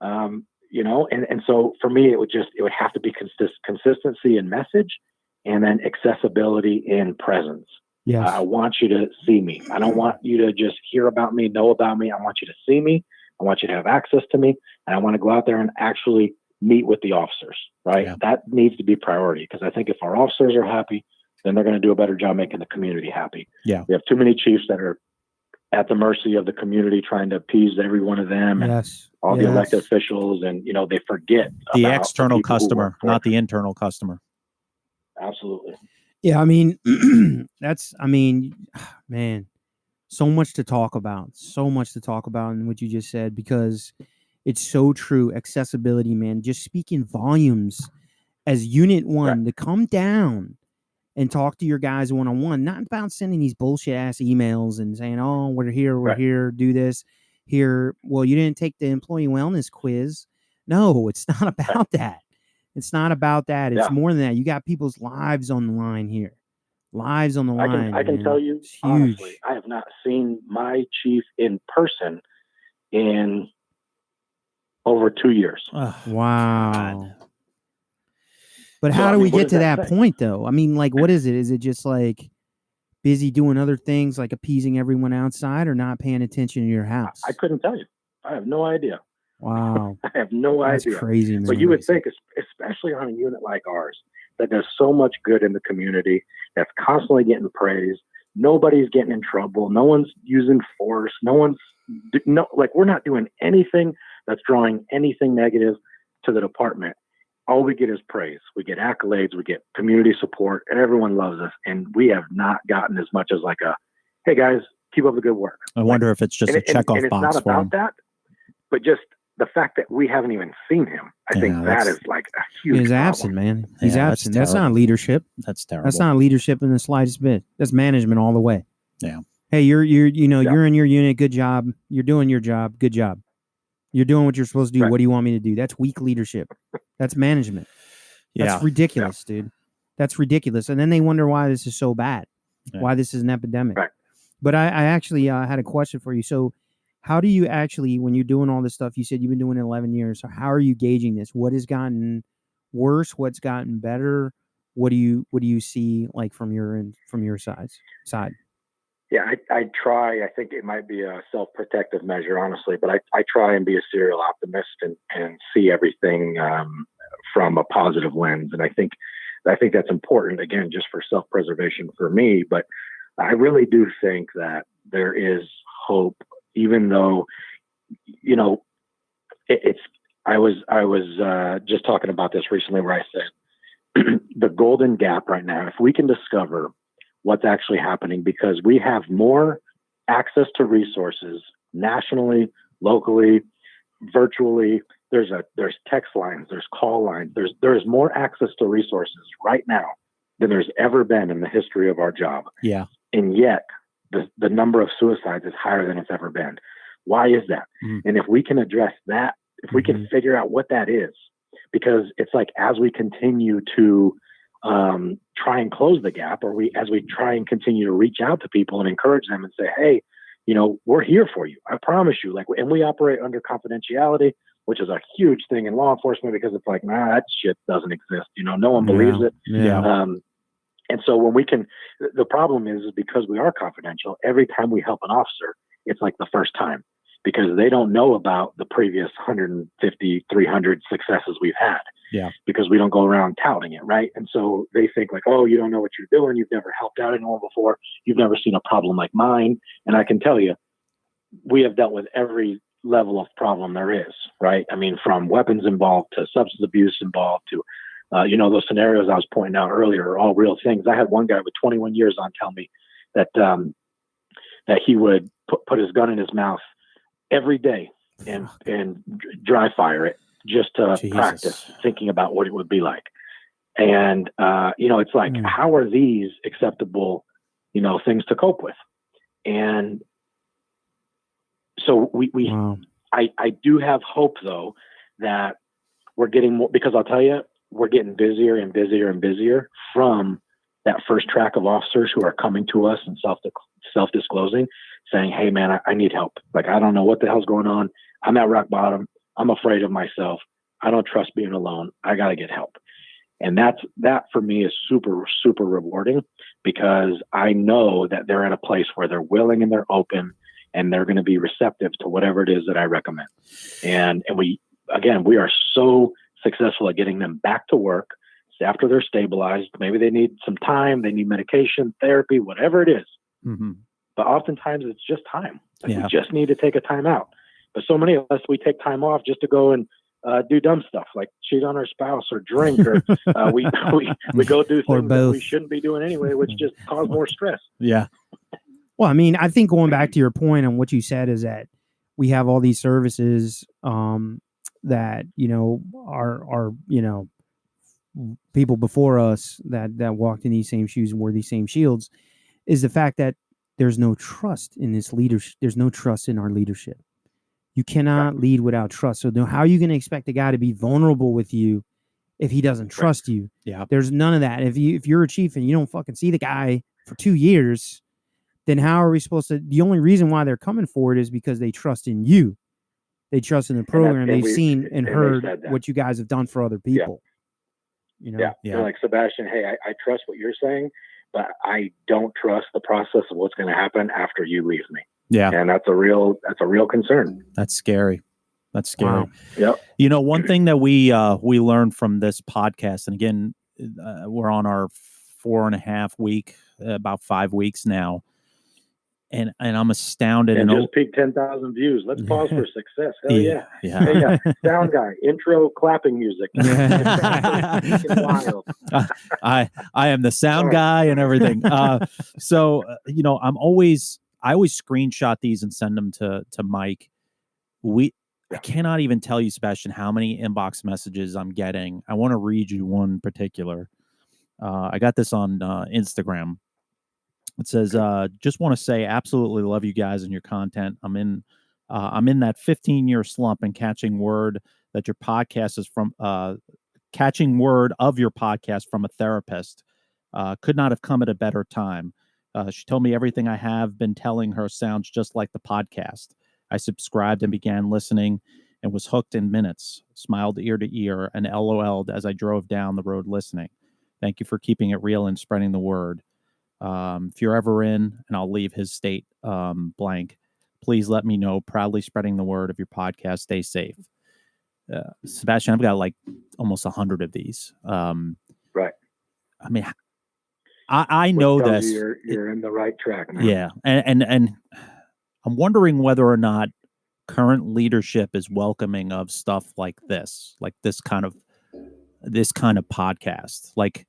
And so for me, it would have to be consistency in message, and then accessibility in presence. Yes. I want you to see me. I don't want you to just hear about me, know about me. I want you to see me. I want you to have access to me. And I want to go out there and actually meet with the officers, right? Yeah. That needs to be priority, because I think if our officers are happy, then they're going to do a better job making the community happy. Yeah. We have too many chiefs that are at the mercy of the community, trying to appease every one of them and all the elected officials. And, they forget the about external the people who customer, work for not them. the internal customer. Absolutely. Yeah. I mean, man, so much to talk about in what you just said, because it's so true. Accessibility, man, just speaking volumes as Unit 1 to come down and talk to your guys one-on-one, not about sending these bullshit ass emails and saying, oh, we're here, do this here. Well, you didn't take the employee wellness quiz. No, it's not about that. It's not about that. It's more than that. You got people's lives on the line here. Lives on the line. I can tell you, honestly, I have not seen my chief in person in over 2 years. Wow. But how do we get to that point, though? I mean, like, what is it? Is it just like busy doing other things, like appeasing everyone outside, or not paying attention to your house? I couldn't tell you. I have no idea. Wow. I have no idea. That's crazy, man. But you would think, especially on a unit like ours, that does so much good in the community, that's constantly getting praised. Nobody's getting in trouble. No one's using force. We're not doing anything that's drawing anything negative to the department. All we get is praise. We get accolades, we get community support, and everyone loves us. And we have not gotten as much as like hey guys, keep up the good work. I wonder if it's just a checkoff and box it's not for about him. that, but just the fact that we haven't even seen him. I think that is like a huge He's problem. absent, man. He's absent. That's not terrible. leadership. That's terrible. That's not leadership in the slightest bit. That's management all the way. Yeah. Hey, you're in your unit. Good job. You're doing your job. Good job. You're doing what you're supposed to do. Right. What do you want me to do? That's weak leadership. That's management. That's ridiculous, dude. That's ridiculous. And then they wonder why this is so bad, why this is an epidemic. Right. But I actually had a question for you. So how do you actually, when you're doing all this stuff, you said you've been doing it 11 years. So how are you gauging this? What has gotten worse? What's gotten better? What do you see like from your side? Yeah, I try. I think it might be a self-protective measure, honestly, but I try and be a serial optimist and see everything from a positive lens. And I think that's important, again, just for self-preservation for me. But I really do think that there is hope, even though, I was just talking about this recently where I said the golden gap right now, if we can discover what's actually happening, because we have more access to resources nationally, locally, virtually. There's text lines, there's call lines, there's more access to resources right now than there's ever been in the history of our job. Yeah. And yet the number of suicides is higher than it's ever been. Why is that? And if we can address that, if we can figure out what that is, because it's like, as we continue to try and close the gap, or as we try and continue to reach out to people and encourage them and say, hey, we're here for you. I promise you. And we operate under confidentiality, which is a huge thing in law enforcement, because it's like, that shit doesn't exist. No one believes it. Yeah. And so when we can, the problem is because we are confidential, every time we help an officer, it's like the first time, because they don't know about the previous 150, 300 successes we've had. Yeah. Because we don't go around touting it, right? And so they think like, oh, you don't know what you're doing. You've never helped out anyone before. You've never seen a problem like mine. And I can tell you, we have dealt with every level of problem there is, right? I mean, from weapons involved to substance abuse involved to, those scenarios I was pointing out earlier are all real things. I had one guy with 21 years on tell me that he would put his gun in his mouth every day and dry fire it just to practice thinking about what it would be like. And, it's like, how are these acceptable, things to cope with? And so I do have hope, though, that we're getting more, because I'll tell you, we're getting busier and busier and busier from that first track of officers who are coming to us and self-disclosing, saying, hey, man, I need help. Like, I don't know what the hell's going on. I'm at rock bottom. I'm afraid of myself. I don't trust being alone. I got to get help. And that for me is super, super rewarding, because I know that they're in a place where they're willing and they're open and they're going to be receptive to whatever it is that I recommend. And we are so successful at getting them back to work after they're stabilized. Maybe they need some time, they need medication, therapy, whatever it is. Mm-hmm. But oftentimes it's just time. We just need to take a time out. But so many of us, we take time off just to go and do dumb stuff like cheat on our spouse or drink, or we go do things that we shouldn't be doing anyway, which just cause more stress. Yeah. Well, I mean, I think going back to your point on what you said is that we have all these services that, are people before us that walked in these same shoes and wore these same shields, is the fact that there's no trust in this leadership. There's no trust in our leadership. You cannot lead without trust. So how are you going to expect a guy to be vulnerable with you if he doesn't trust you? Yeah. There's none of that. If you're a chief and you don't fucking see the guy for 2 years, then how are we supposed to? The only reason why they're coming for it is because they trust in you. They trust in the program. They've seen and heard they what you guys have done for other people. You know? They're like, Sebastian, hey, I trust what you're saying, but I don't trust the process of what's going to happen after you leave me. Yeah. And that's a real concern. That's scary. That's scary. Wow. Yep. You know, one thing that we learned from this podcast, and again, we're on our 4.5 week, about 5 weeks now. And I'm astounded. And just peaked 10,000 views. Let's pause for success. Hell yeah. Yeah. Hey, sound guy, intro clapping music. Wild. I am the sound guy and everything. So, you know, I always screenshot these and send them to Mike. I cannot even tell you, Sebastian, how many inbox messages I'm getting. I want to read you one particular. I got this on Instagram. It says, just want to say, absolutely love you guys and your content. I'm in that 15-year slump and catching word that your podcast is from, catching word of your podcast from a therapist. Could not have come at a better time. She told me everything I have been telling her sounds just like the podcast. I subscribed and began listening and was hooked in minutes, smiled ear to ear and LOL'd as I drove down the road listening. Thank you for keeping it real and spreading the word. If you're ever in, and I'll leave his state blank, please let me know. Proudly spreading the word of your podcast. Stay safe. Sebastian, I've got like almost 100 of these. Right. I mean, I know this. You're in the right track, man. Yeah. And I'm wondering whether or not current leadership is welcoming of stuff like this kind of podcast. Like,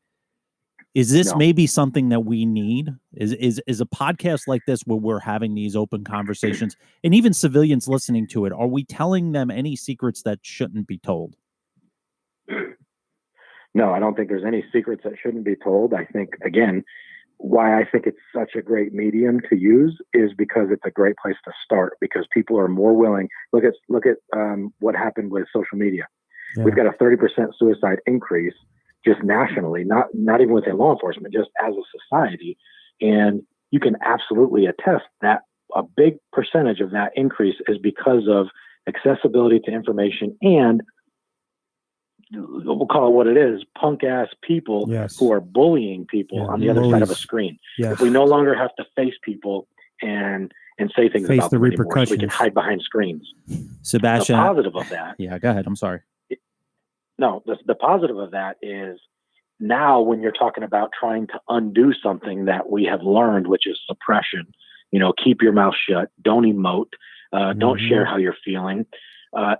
is this maybe something that we need? Is a podcast like this where we're having these open conversations and even civilians listening to it? Are we telling them any secrets that shouldn't be told? No, I don't think there's any secrets that shouldn't be told. I think, again, why I think it's such a great medium to use is because it's a great place to start, because people are more willing. Look at what happened with social media. Yeah. We've got a 30% suicide increase just nationally, not even within law enforcement, just as a society. And you can absolutely attest that a big percentage of that increase is because of accessibility to information and, we'll call it what it is, punk ass people who are bullying people on the other side of a screen. Yes. If we no longer have to face people and say things about the repercussions, we can hide behind screens. Sebastian, the positive of that. Yeah, go ahead. I'm sorry. The positive of that is now when you're talking about trying to undo something that we have learned, which is suppression, keep your mouth shut, don't emote, don't share how you're feeling.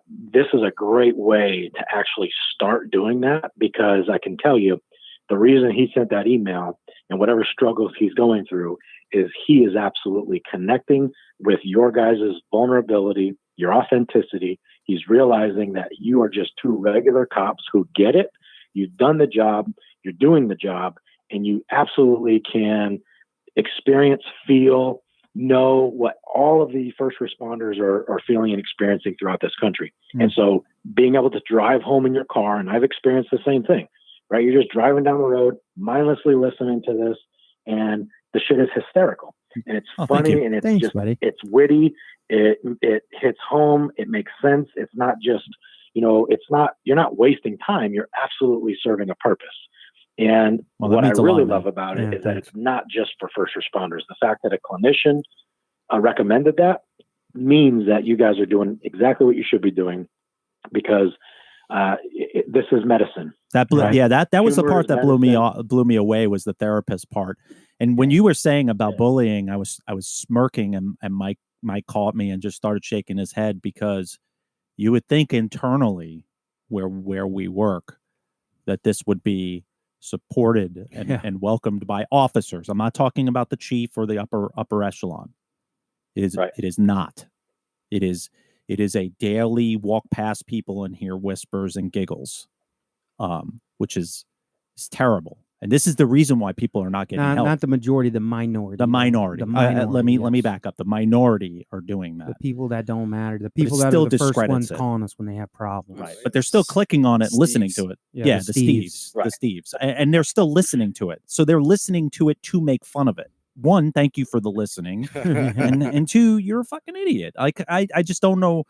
This is a great way to actually start doing that, because I can tell you the reason he sent that email and whatever struggles he's going through is he is absolutely connecting with your guys' vulnerability, your authenticity. He's realizing that you are just two regular cops who get it. You've done the job, you're doing the job, and you absolutely can experience, feel, know what all of the first responders are feeling and experiencing throughout this country. And so being able to drive home in your car, and I've experienced the same thing, right? You're just driving down the road, mindlessly listening to this, and the shit is hysterical. And it's funny, and it's it's witty. It hits home. It makes sense. It's not just, you're not wasting time. You're absolutely serving a purpose. And what I really love about it is that it's not just for first responders. The fact that a clinician recommended that means that you guys are doing exactly what you should be doing, because this is medicine. That was the part that blew me away, was the therapist part. And when you were saying about bullying, I was smirking, and Mike caught me and just started shaking his head, because you would think internally where we work that this would be supported and welcomed by officers. I'm not talking about the chief or the upper echelon. It is not. It is a daily walk past people and hear whispers and giggles, which is terrible. And this is the reason why people are not getting help. Not the majority, the minority. The minority. Let me back up. The minority are doing that. The people that don't matter. The people that are the first ones calling us when they have problems. Right. But they're still clicking on it and listening to it. Yeah, the Steves. Right. The Steves. And they're still listening to it. So they're listening to it to make fun of it. One, thank you for the listening. and two, you're a fucking idiot. Like, I just don't know.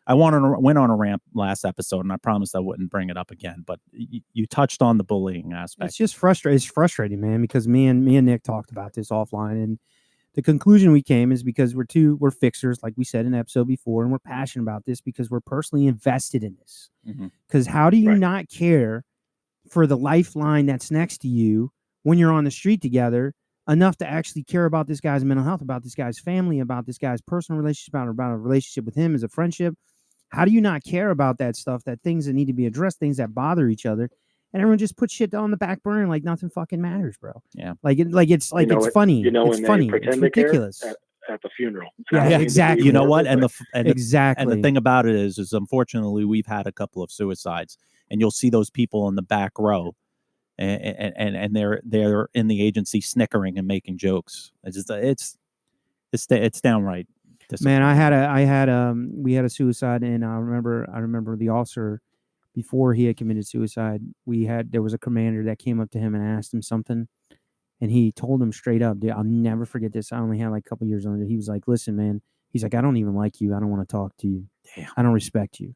I went on a rant last episode, and I promised I wouldn't bring it up again. But you touched on the bullying aspect. It's just frustrating. It's frustrating, man, because me and Nick talked about this offline, and the conclusion we came is because we're fixers, like we said in the episode before, and we're passionate about this because we're personally invested in this. Because how do you not care for the lifeline that's next to you when you're on the street together enough to actually care about this guy's mental health, about this guy's family, about this guy's personal relationship, about a relationship with him as a friendship? How do you not care about that stuff, that things that need to be addressed, things that bother each other? And everyone just puts shit on the back burner like nothing fucking matters, bro. Yeah. It's funny. It's funny. It's ridiculous. At the funeral. Yeah, exactly. You know what? And exactly. And the thing about it is unfortunately we've had a couple of suicides, and you'll see those people in the back row, and they're in the agency snickering and making jokes. It's downright. Man, we had a suicide, and I remember the officer, before he had committed suicide, there was a commander that came up to him and asked him something, and he told him straight up, dude, I'll never forget this. I only had like a couple years on it. He was like, listen, man, he's like, I don't even like you. I don't want to talk to you. Damn. I don't respect you.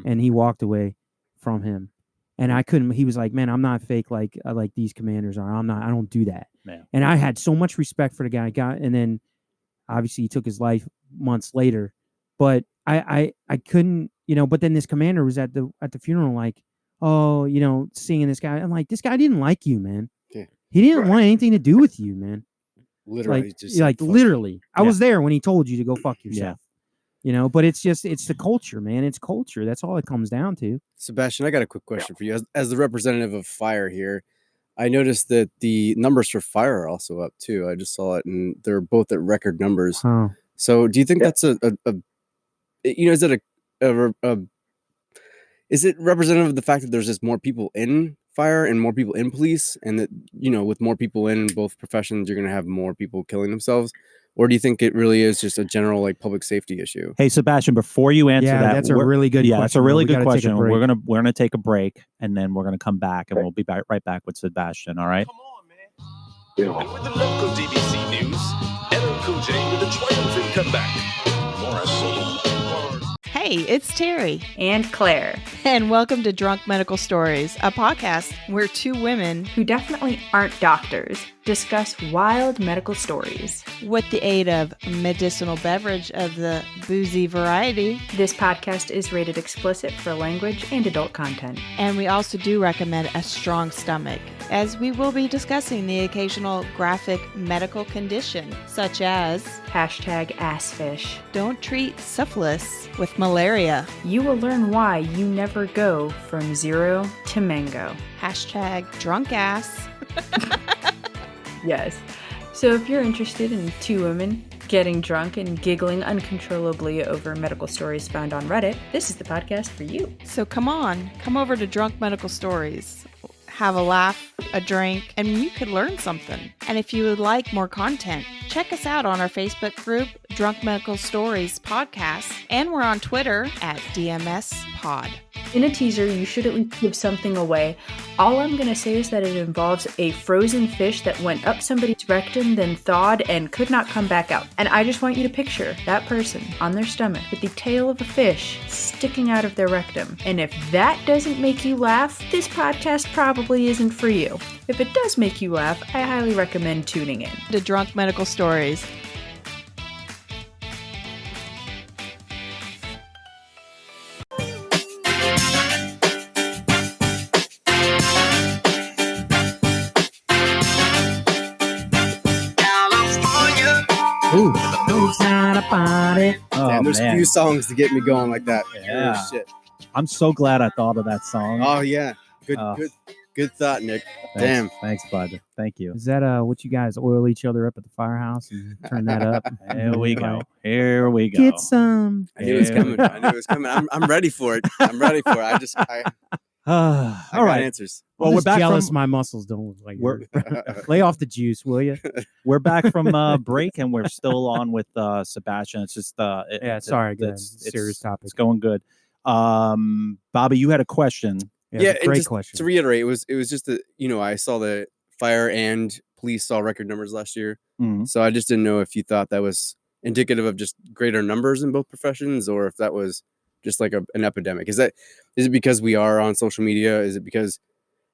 And he walked away from him. And I couldn't, he was like, man, I'm not fake like these commanders are. I don't do that. Man. And I had so much respect for the guy. And then obviously he took his life months later, but I couldn't, but then this commander was at the funeral, like, oh, seeing this guy. I'm like, this guy didn't like you, man. Yeah. He didn't want anything to do with you, man. Literally, literally. I was there when he told you to go fuck yourself. Yeah. But it's the culture, man. It's culture. That's all it comes down to. Sebastian, I got a quick question for you. As the representative of fire here, I noticed that the numbers for fire are also up too. I just saw it, and they're both at record numbers. Huh. So, do you think that's is it representative of the fact that there's just more people in fire and more people in police, and that with more people in both professions, you're going to have more people killing themselves? Or do you think it really is just a general public safety issue? Hey, Sebastian, before you answer that, that's a really good question. Yeah, that's a really good question. We're gonna take a break, and then we're gonna come back, and we'll be right back with Sebastian. All right. Come on, man. Yeah. And with the local DBC news, LL Cool J with a triumphant comeback. Morrissey. Hey, it's Terry and Claire, and welcome to Drunk Medical Stories, a podcast where two women who definitely aren't doctors discuss wild medical stories with the aid of medicinal beverage of the boozy variety. This podcast is rated explicit for language and adult content. And we also do recommend a strong stomach, as we will be discussing the occasional graphic medical condition, such as #assfish. Don't treat syphilis with malaria. You will learn why you never go from zero to mango. #drunkass. Yes. So if you're interested in two women getting drunk and giggling uncontrollably over medical stories found on Reddit, this is the podcast for you. So come over to Drunk Medical Stories. Have a laugh, a drink, and you could learn something. And if you would like more content, check us out on our Facebook group, Drunk Medical Stories Podcast, and we're on Twitter at DMS Pod. In a teaser, you should at least give something away. All I'm going to say is that it involves a frozen fish that went up somebody's rectum, then thawed, and could not come back out. And I just want you to picture that person on their stomach with the tail of a fish sticking out of their rectum. And if that doesn't make you laugh, this podcast probably isn't for you. If it does make you laugh, I highly recommend tuning in to Drunk Medical Stories. Ooh, knows how to party. Damn, there's a few songs to get me going like that. Yeah. Oh, shit. I'm so glad I thought of that song. Oh yeah. Good thought, Nick. Damn. Thanks, bud. Thank you. Is that what you guys oil each other up at the firehouse and turn that up? Here we go. Here we go. Get some. I knew it was coming. I'm ready for it. I all right. Answers. Well, we're back jealous my muscles don't look like lay off the juice, will you? We're back from break, and we're still on with Sebastian. It's just sorry, it's serious topic. It's going good. Bobby, you had a question. Yeah, great question. To reiterate, it was just that I saw the fire and police saw record numbers last year, so I just didn't know if you thought that was indicative of just greater numbers in both professions, or if that was just like an epidemic? Is it because we are on social media? Is it because,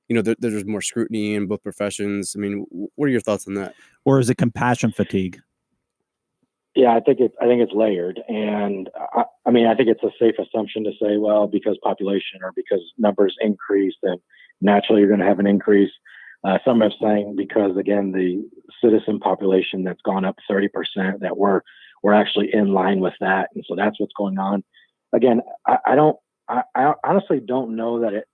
there's more scrutiny in both professions? I mean, what are your thoughts on that? Or is it compassion fatigue? Yeah, I think it's layered, and I mean, I think it's a safe assumption to say, well, because population or because numbers increase, then naturally you're going to have an increase. Some are saying because, again, the citizen population that's gone up 30%, that we're actually in line with that, and so that's what's going on. Again, I honestly don't know that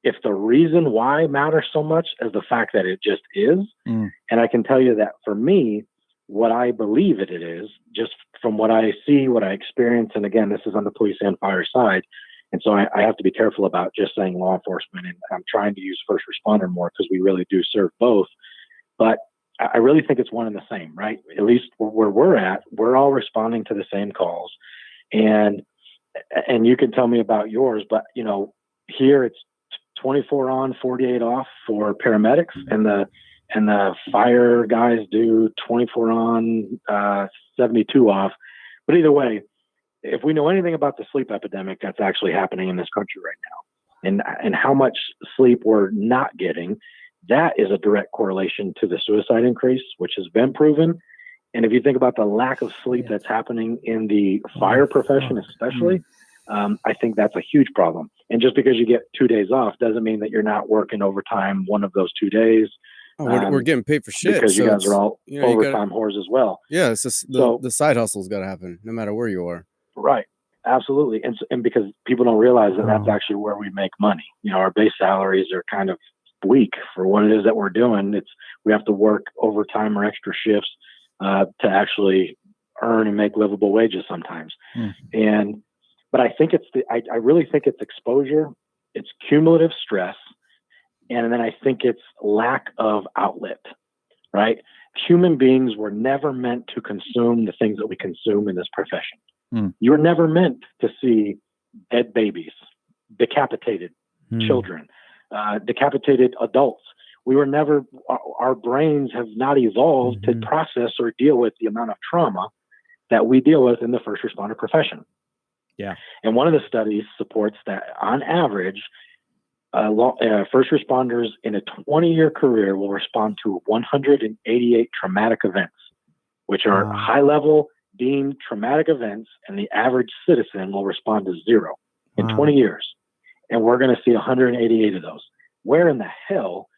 if the reason why matters so much as the fact that it just is. And I can tell you that for me, what I believe it is, just from what I see, what I experience, and again, this is on the police and fire side, and so I have to be careful about just saying law enforcement, and I'm trying to use first responder more because we really do serve both. But I really think it's one and the same, right? At least where we're at, we're all responding to the same calls, and you can tell me about yours, but here it's 24 on, 48 off for paramedics, and the fire guys do 24 on, 72 off. But either way, if we know anything about the sleep epidemic that's actually happening in this country right now, and how much sleep we're not getting, that is a direct correlation to the suicide increase, which has been proven. And if you think about the lack of sleep that's happening in the fire profession, especially, I think that's a huge problem. And just because you get 2 days off doesn't mean that you're not working overtime one of those 2 days. We're getting paid for shit because you guys are all overtime whores as well. Yeah, it's just the side hustle's got to happen no matter where you are. Right, absolutely, and because people don't realize that that's actually where we make money. Our base salaries are kind of weak for what it is that we're doing. We have to work overtime or extra shifts to actually earn and make livable wages sometimes. But I think I really think it's exposure, it's cumulative stress. And then I think it's lack of outlet, right? Human beings were never meant to consume the things that we consume in this profession. You're never meant to see dead babies, decapitated children, decapitated adults. We were never, our brains have not evolved to process or deal with the amount of trauma that we deal with in the first responder profession. Yeah. And one of the studies supports that on average, first responders in a 20-year career will respond to 188 traumatic events, which are high-level deemed traumatic events, and the average citizen will respond to 0 in 20 years. And we're going to see 188 of those. Where in the hell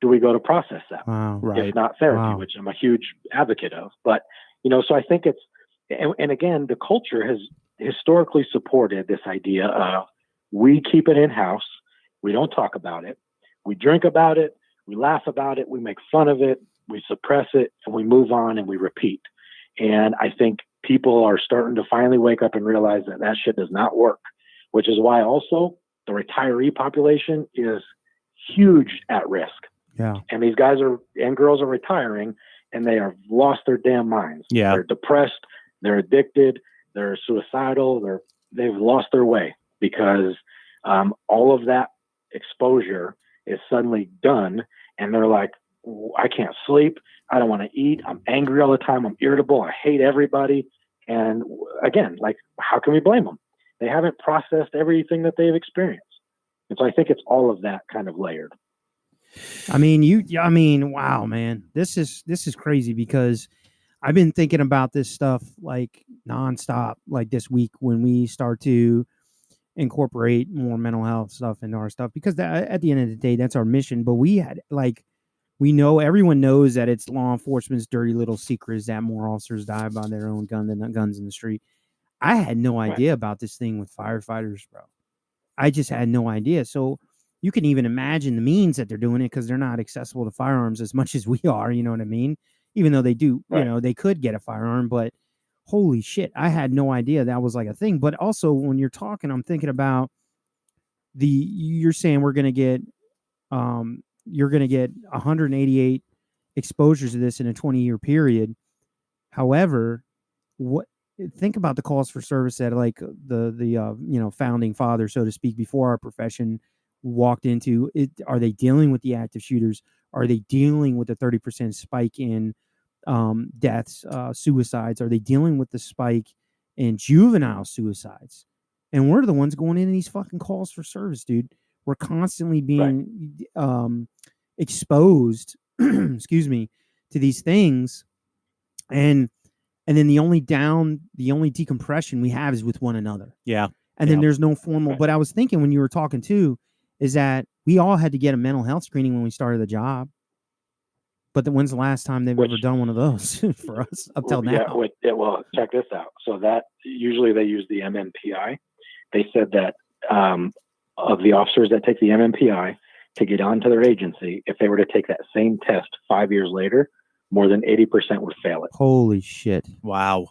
do we go to process that? If not therapy, which I'm a huge advocate of. But, so I think it's, and again, the culture has historically supported this idea of we keep it in-house. We don't talk about it. We drink about it. We laugh about it. We make fun of it. We suppress it, and we move on and we repeat. And I think people are starting to finally wake up and realize that shit does not work, which is why also the retiree population is huge at risk. Yeah. And these guys and girls are retiring, and they have lost their damn minds. Yeah. They're depressed. They're addicted. They're suicidal. They've lost their way because all of that exposure is suddenly done, and they're like, I can't sleep. I don't want to eat. I'm angry all the time. I'm irritable. I hate everybody. And again, like, how can we blame them? They haven't processed everything that they've experienced. And so I think it's all of that kind of layered. I mean, wow, man, this is crazy because I've been thinking about this stuff like nonstop, like this week when we start to incorporate more mental health stuff into our stuff, because at the end of the day, that's our mission. But everyone knows that it's law enforcement's dirty little secret is that more officers die by their own gun than guns in the street. I had no idea about this thing with firefighters, bro. I just had no idea. So you can even imagine the means that they're doing it, because they're not accessible to firearms as much as we are. You know what I mean? Even though they do, they could get a firearm, but holy shit, I had no idea that was like a thing. But also when you're talking, I'm thinking about you're saying you're going to get 188 exposures of this in a 20-year period. However, think about the calls for service that like the founding father, so to speak, before our profession walked into it. Are they dealing with the active shooters? Are they dealing with the 30% spike in deaths, suicides? Are they dealing with the spike in juvenile suicides? And we're the ones going into these fucking calls for service, dude. We're constantly being exposed, excuse me, to these things. And then the only decompression we have is with one another. Yeah. And then there's no formal, but I was thinking when you were talking too, is that we all had to get a mental health screening when we started the job. But then when's the last time they've ever done one of those for us up till now? Well, check this out. So that usually they use the MMPI. They said that of the officers that take the MMPI to get onto their agency, if they were to take that same test 5 years later, more than 80% would fail it. Holy shit. Wow.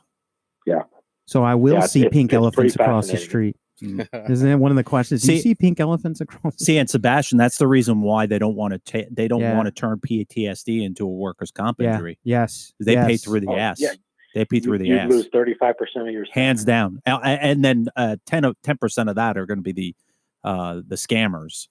Yeah. So I will see pink elephants across the street. Isn't that one of the questions? Do you see pink elephants across the street? And Sebastian, that's the reason why they don't want to want to turn PTSD into a worker's comp injury. Yes. They pay through the ass. Yeah. They pay through the ass. You lose 35% of your hands down. And then 10% of that are going to be the scammers.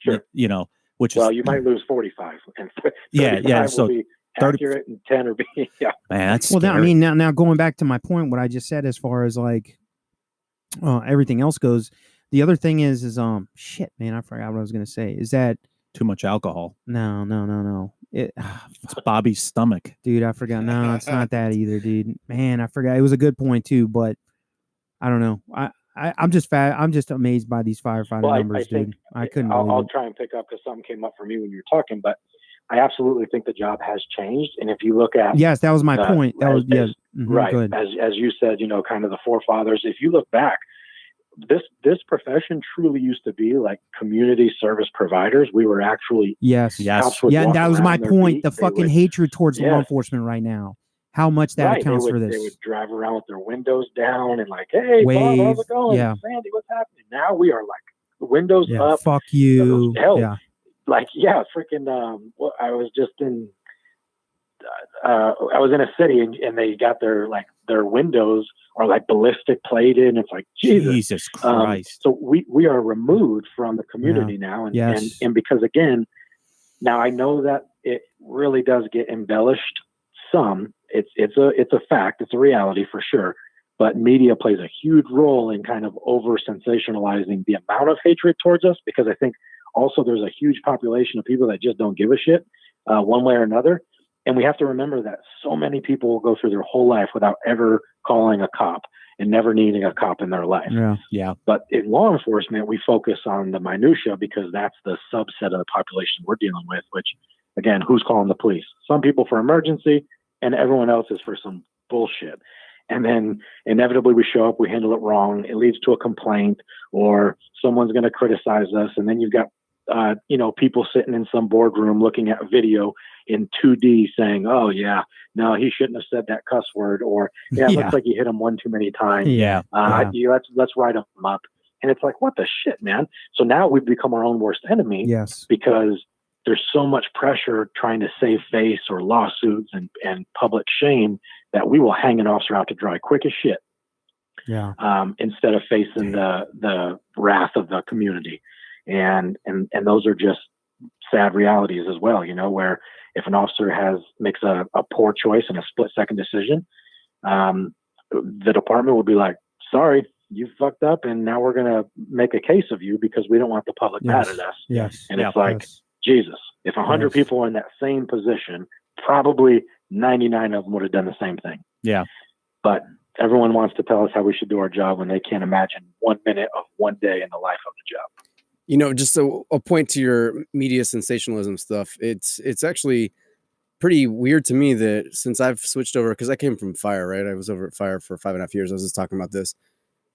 Sure. You know, which you might lose 45 and 35 will be accurate and 10 or be Man, that's well. scary. Now going back to my point, what I just said as far as like everything else goes, the other thing is shit, man. I forgot what I was going to say. Is that too much alcohol? No. It's Bobby's stomach, dude. I forgot. No, it's not that either, dude. Man, I forgot. It was a good point too, but I don't know. I'm just I'm just amazed by these firefighter numbers, dude. I couldn't. I'll try and pick up because something came up for me when you were talking, but I absolutely think the job has changed. And if you look at that was my point. That was right. Go ahead. As you said, kind of the forefathers. If you look back, this profession truly used to be like community service providers. We were actually yes. And that was my point. The fucking hatred towards law enforcement right now. How much that accounts for this? They would drive around with their windows down and like, hey, Bob, how's it going? Yeah. Sandy, what's happening? Now we are like windows up. Fuck you. Hell, freaking. I was just in. I was in a city and they got their windows are like ballistic plated, and it's like Jesus Christ. So we are removed from the community now, and because again, now I know that it really does get embellished. Some it's a fact, it's a reality for sure, but media plays a huge role in kind of over sensationalizing the amount of hatred towards us, because I think also there's a huge population of people that just don't give a shit one way or another. And we have to remember that so many people will go through their whole life without ever calling a cop and never needing a cop in their life. Yeah. But in law enforcement, we focus on the minutia because that's the subset of the population we're dealing with, which, again, who's calling the police? Some people for emergency and everyone else is for some bullshit. And then inevitably we show up, we handle it wrong. It leads to a complaint or someone's going to criticize us. And then you've got, people sitting in some boardroom looking at video in 2D saying, oh yeah, no, he shouldn't have said that cuss word, or it looks like you hit him one too many times. Let's write him up. And it's like, what the shit, man? So now we've become our own worst enemy. Yes. Because there's so much pressure trying to save face or lawsuits and public shame that we will hang an officer out to dry quick as shit. Yeah. Instead of facing the wrath of the community. And those are just sad realities as well, where if an officer makes a poor choice and a split second decision, the department will be like, sorry, you fucked up, and now we're going to make a case of you because we don't want the public mad at us. Yes. And it's like, Jesus, if 100 people are in that same position, probably 99 of them would have done the same thing. Yeah. But everyone wants to tell us how we should do our job when they can't imagine 1 minute of one day in the life of the job. Just a point to your media sensationalism stuff. It's actually pretty weird to me that since I've switched over, because I came from fire, right? I was over at fire for 5.5 years. I was just talking about this.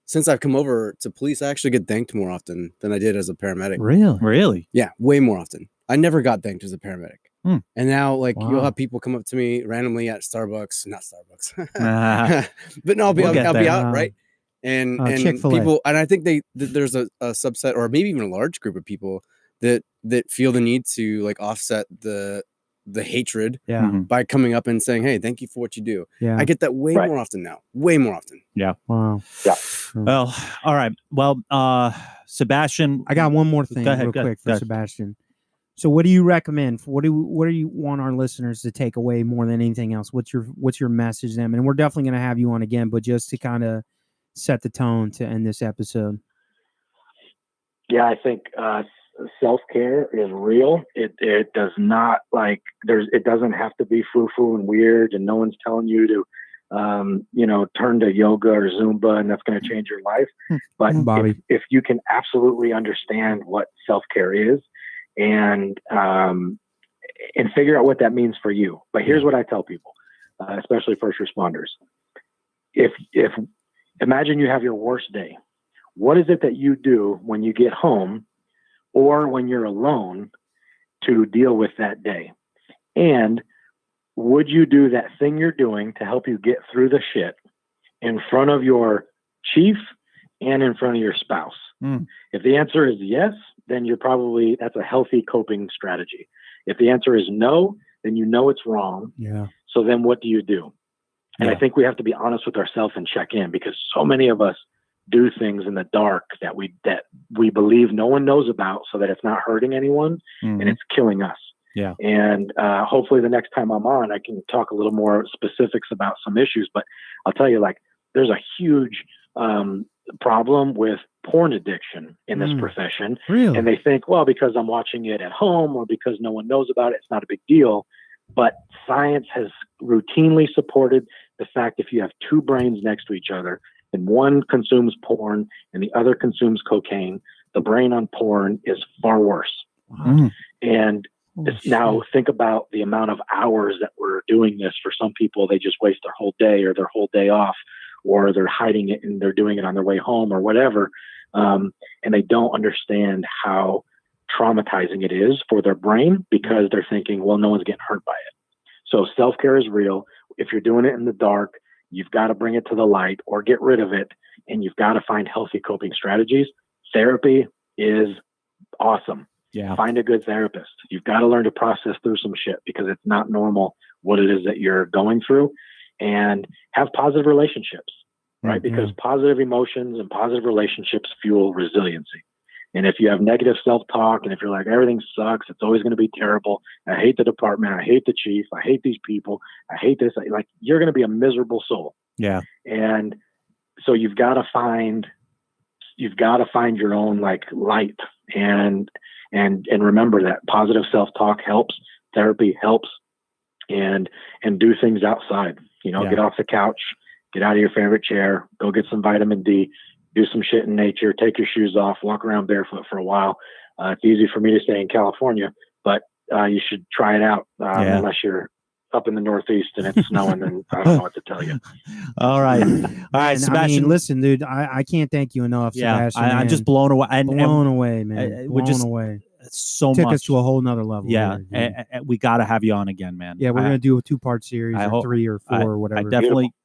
Since I've come over to police, I actually get thanked more often than I did as a paramedic. Really? Yeah, way more often. I never got thanked as a paramedic. And now, you'll have people come up to me randomly at Starbucks, not Starbucks, but no, I'll be out, right? And people, and I think there's a subset or maybe even a large group of people that feel the need to offset the hatred by coming up and saying, hey, thank you for what you do. I get that way more often now. Way more often. Yeah. Wow. Yeah. Well, all right. Well, Sebastian, I got one more thing real quick for Sebastian. So what do you recommend? What do you want our listeners to take away more than anything else? What's your message to them? And we're definitely going to have you on again, but just to kind of set the tone to end this episode? Yeah, I think self-care is real. It does not it doesn't have to be foo-foo and weird, and no one's telling you to turn to yoga or Zumba and that's going to change your life. But if you can absolutely understand what self-care is and figure out what that means for you. But here's what I tell people, especially first responders. If imagine you have your worst day. What is it that you do when you get home or when you're alone to deal with that day? And would you do that thing you're doing to help you get through the shit in front of your chief and in front of your spouse? If the answer is yes, then that's a healthy coping strategy. If the answer is no, then you know it's wrong. Yeah. So then what do you do? And I think we have to be honest with ourselves and check in, because so many of us do things in the dark that we believe no one knows about, so that it's not hurting anyone and it's killing us. Yeah. And hopefully the next time I'm on, I can talk a little more specifics about some issues, but I'll tell you, there's a huge problem with porn addiction in this profession. Really? And they think, well, because I'm watching it at home or because no one knows about it, it's not a big deal. But science has routinely supported the fact if you have two brains next to each other and one consumes porn and the other consumes cocaine, the brain on porn is far worse. And now think about the amount of hours that we're doing this. For some people, they just waste their whole day or their whole day off, or they're hiding it and they're doing it on their way home or whatever. And they don't understand how traumatizing it is for their brain, because they're thinking, well, no one's getting hurt by it. So self-care is real. If you're doing it in the dark, you've got to bring it to the light or get rid of it. And you've got to find healthy coping strategies. Therapy is awesome. Yeah. Find a good therapist. You've got to learn to process through some shit, because it's not normal what it is that you're going through. And have positive relationships, right? Because positive emotions and positive relationships fuel resiliency. And if you have negative self-talk, and if you're like, everything sucks, it's always going to be terrible, I hate the department, I hate the chief, I hate these people, I hate this, you're going to be a miserable soul. Yeah. And so you've got to find your own light, and remember that positive self-talk helps, therapy helps, and do things outside. Get off the couch, get out of your favorite chair, go get some vitamin D, do some shit in nature, take your shoes off, walk around barefoot for a while. It's easy for me to say in California, but you should try it out unless you're up in the Northeast and it's snowing, and I don't know what to tell you. All right, Sebastian. Listen, dude, I can't thank you enough, Sebastian. I'm just blown away. Blown away, man. Blown away. So took much. us to a whole nother level. Yeah, we got to have you on again, man. Yeah, we're gonna do a 2-part series, or 3 or 4 or whatever.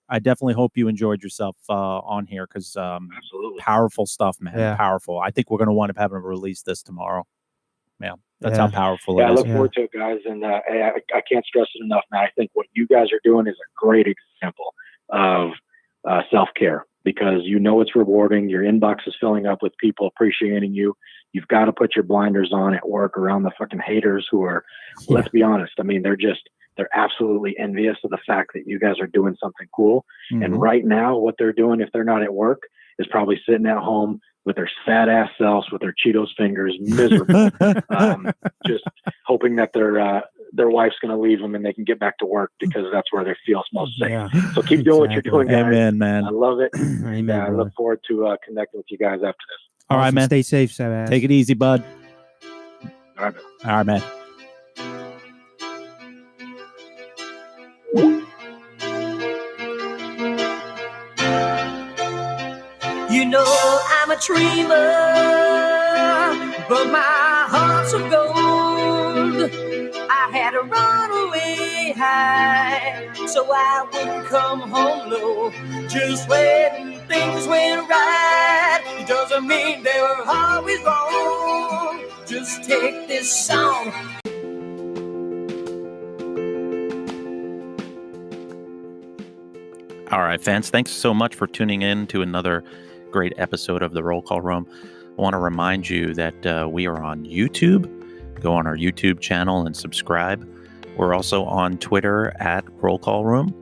I definitely hope you enjoyed yourself on here, because powerful stuff, man. Yeah. Powerful. I think we're gonna wind up having to release this tomorrow. Yeah, that's how powerful it is. I look forward to it, guys, and I can't stress it enough, man. I think what you guys are doing is a great example of self-care, because it's rewarding. Your inbox is filling up with people appreciating you. You've got to put your blinders on at work around the fucking haters who are, let's be honest, I mean, they're absolutely envious of the fact that you guys are doing something cool. And right now, what they're doing, if they're not at work, is probably sitting at home with their fat ass selves, with their Cheetos fingers, miserable, just hoping that their wife's going to leave them and they can get back to work, because that's where they feel most safe. Yeah. So keep doing what you're doing, guys. Amen, man. I love it. Amen, I look forward to connecting with you guys after this. All right, man. Stay safe, Sebastian. Take it easy, bud. All right, man. I'm a dreamer, but my heart's of gold. I had to run away high, so I wouldn't come home low. Just when things went right, it doesn't mean they were always wrong. Just take this song. All right, fans, thanks so much for tuning in to another great episode of the Roll Call Room. I want to remind you that we are on YouTube. Go on our YouTube channel and subscribe. We're also on Twitter at Roll Call Room.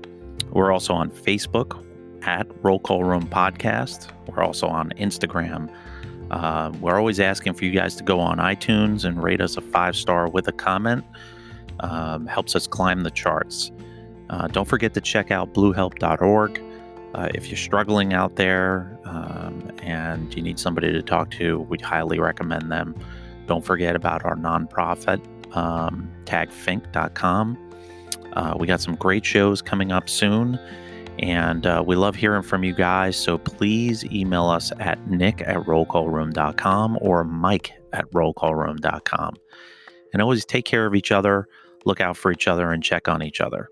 We're also on Facebook at Roll Call Room Podcast. We're also on Instagram. We're always asking for you guys to go on iTunes and rate us a 5-star with a comment. Helps us climb the charts. Don't forget to check out bluehelp.org. If you're struggling out there and you need somebody to talk to, we'd highly recommend them. Don't forget about our nonprofit, tagfink.com. We got some great shows coming up soon, and we love hearing from you guys, so please email us at nick@rollcallroom.com or mike@rollcallroom.com. And always take care of each other, look out for each other, and check on each other.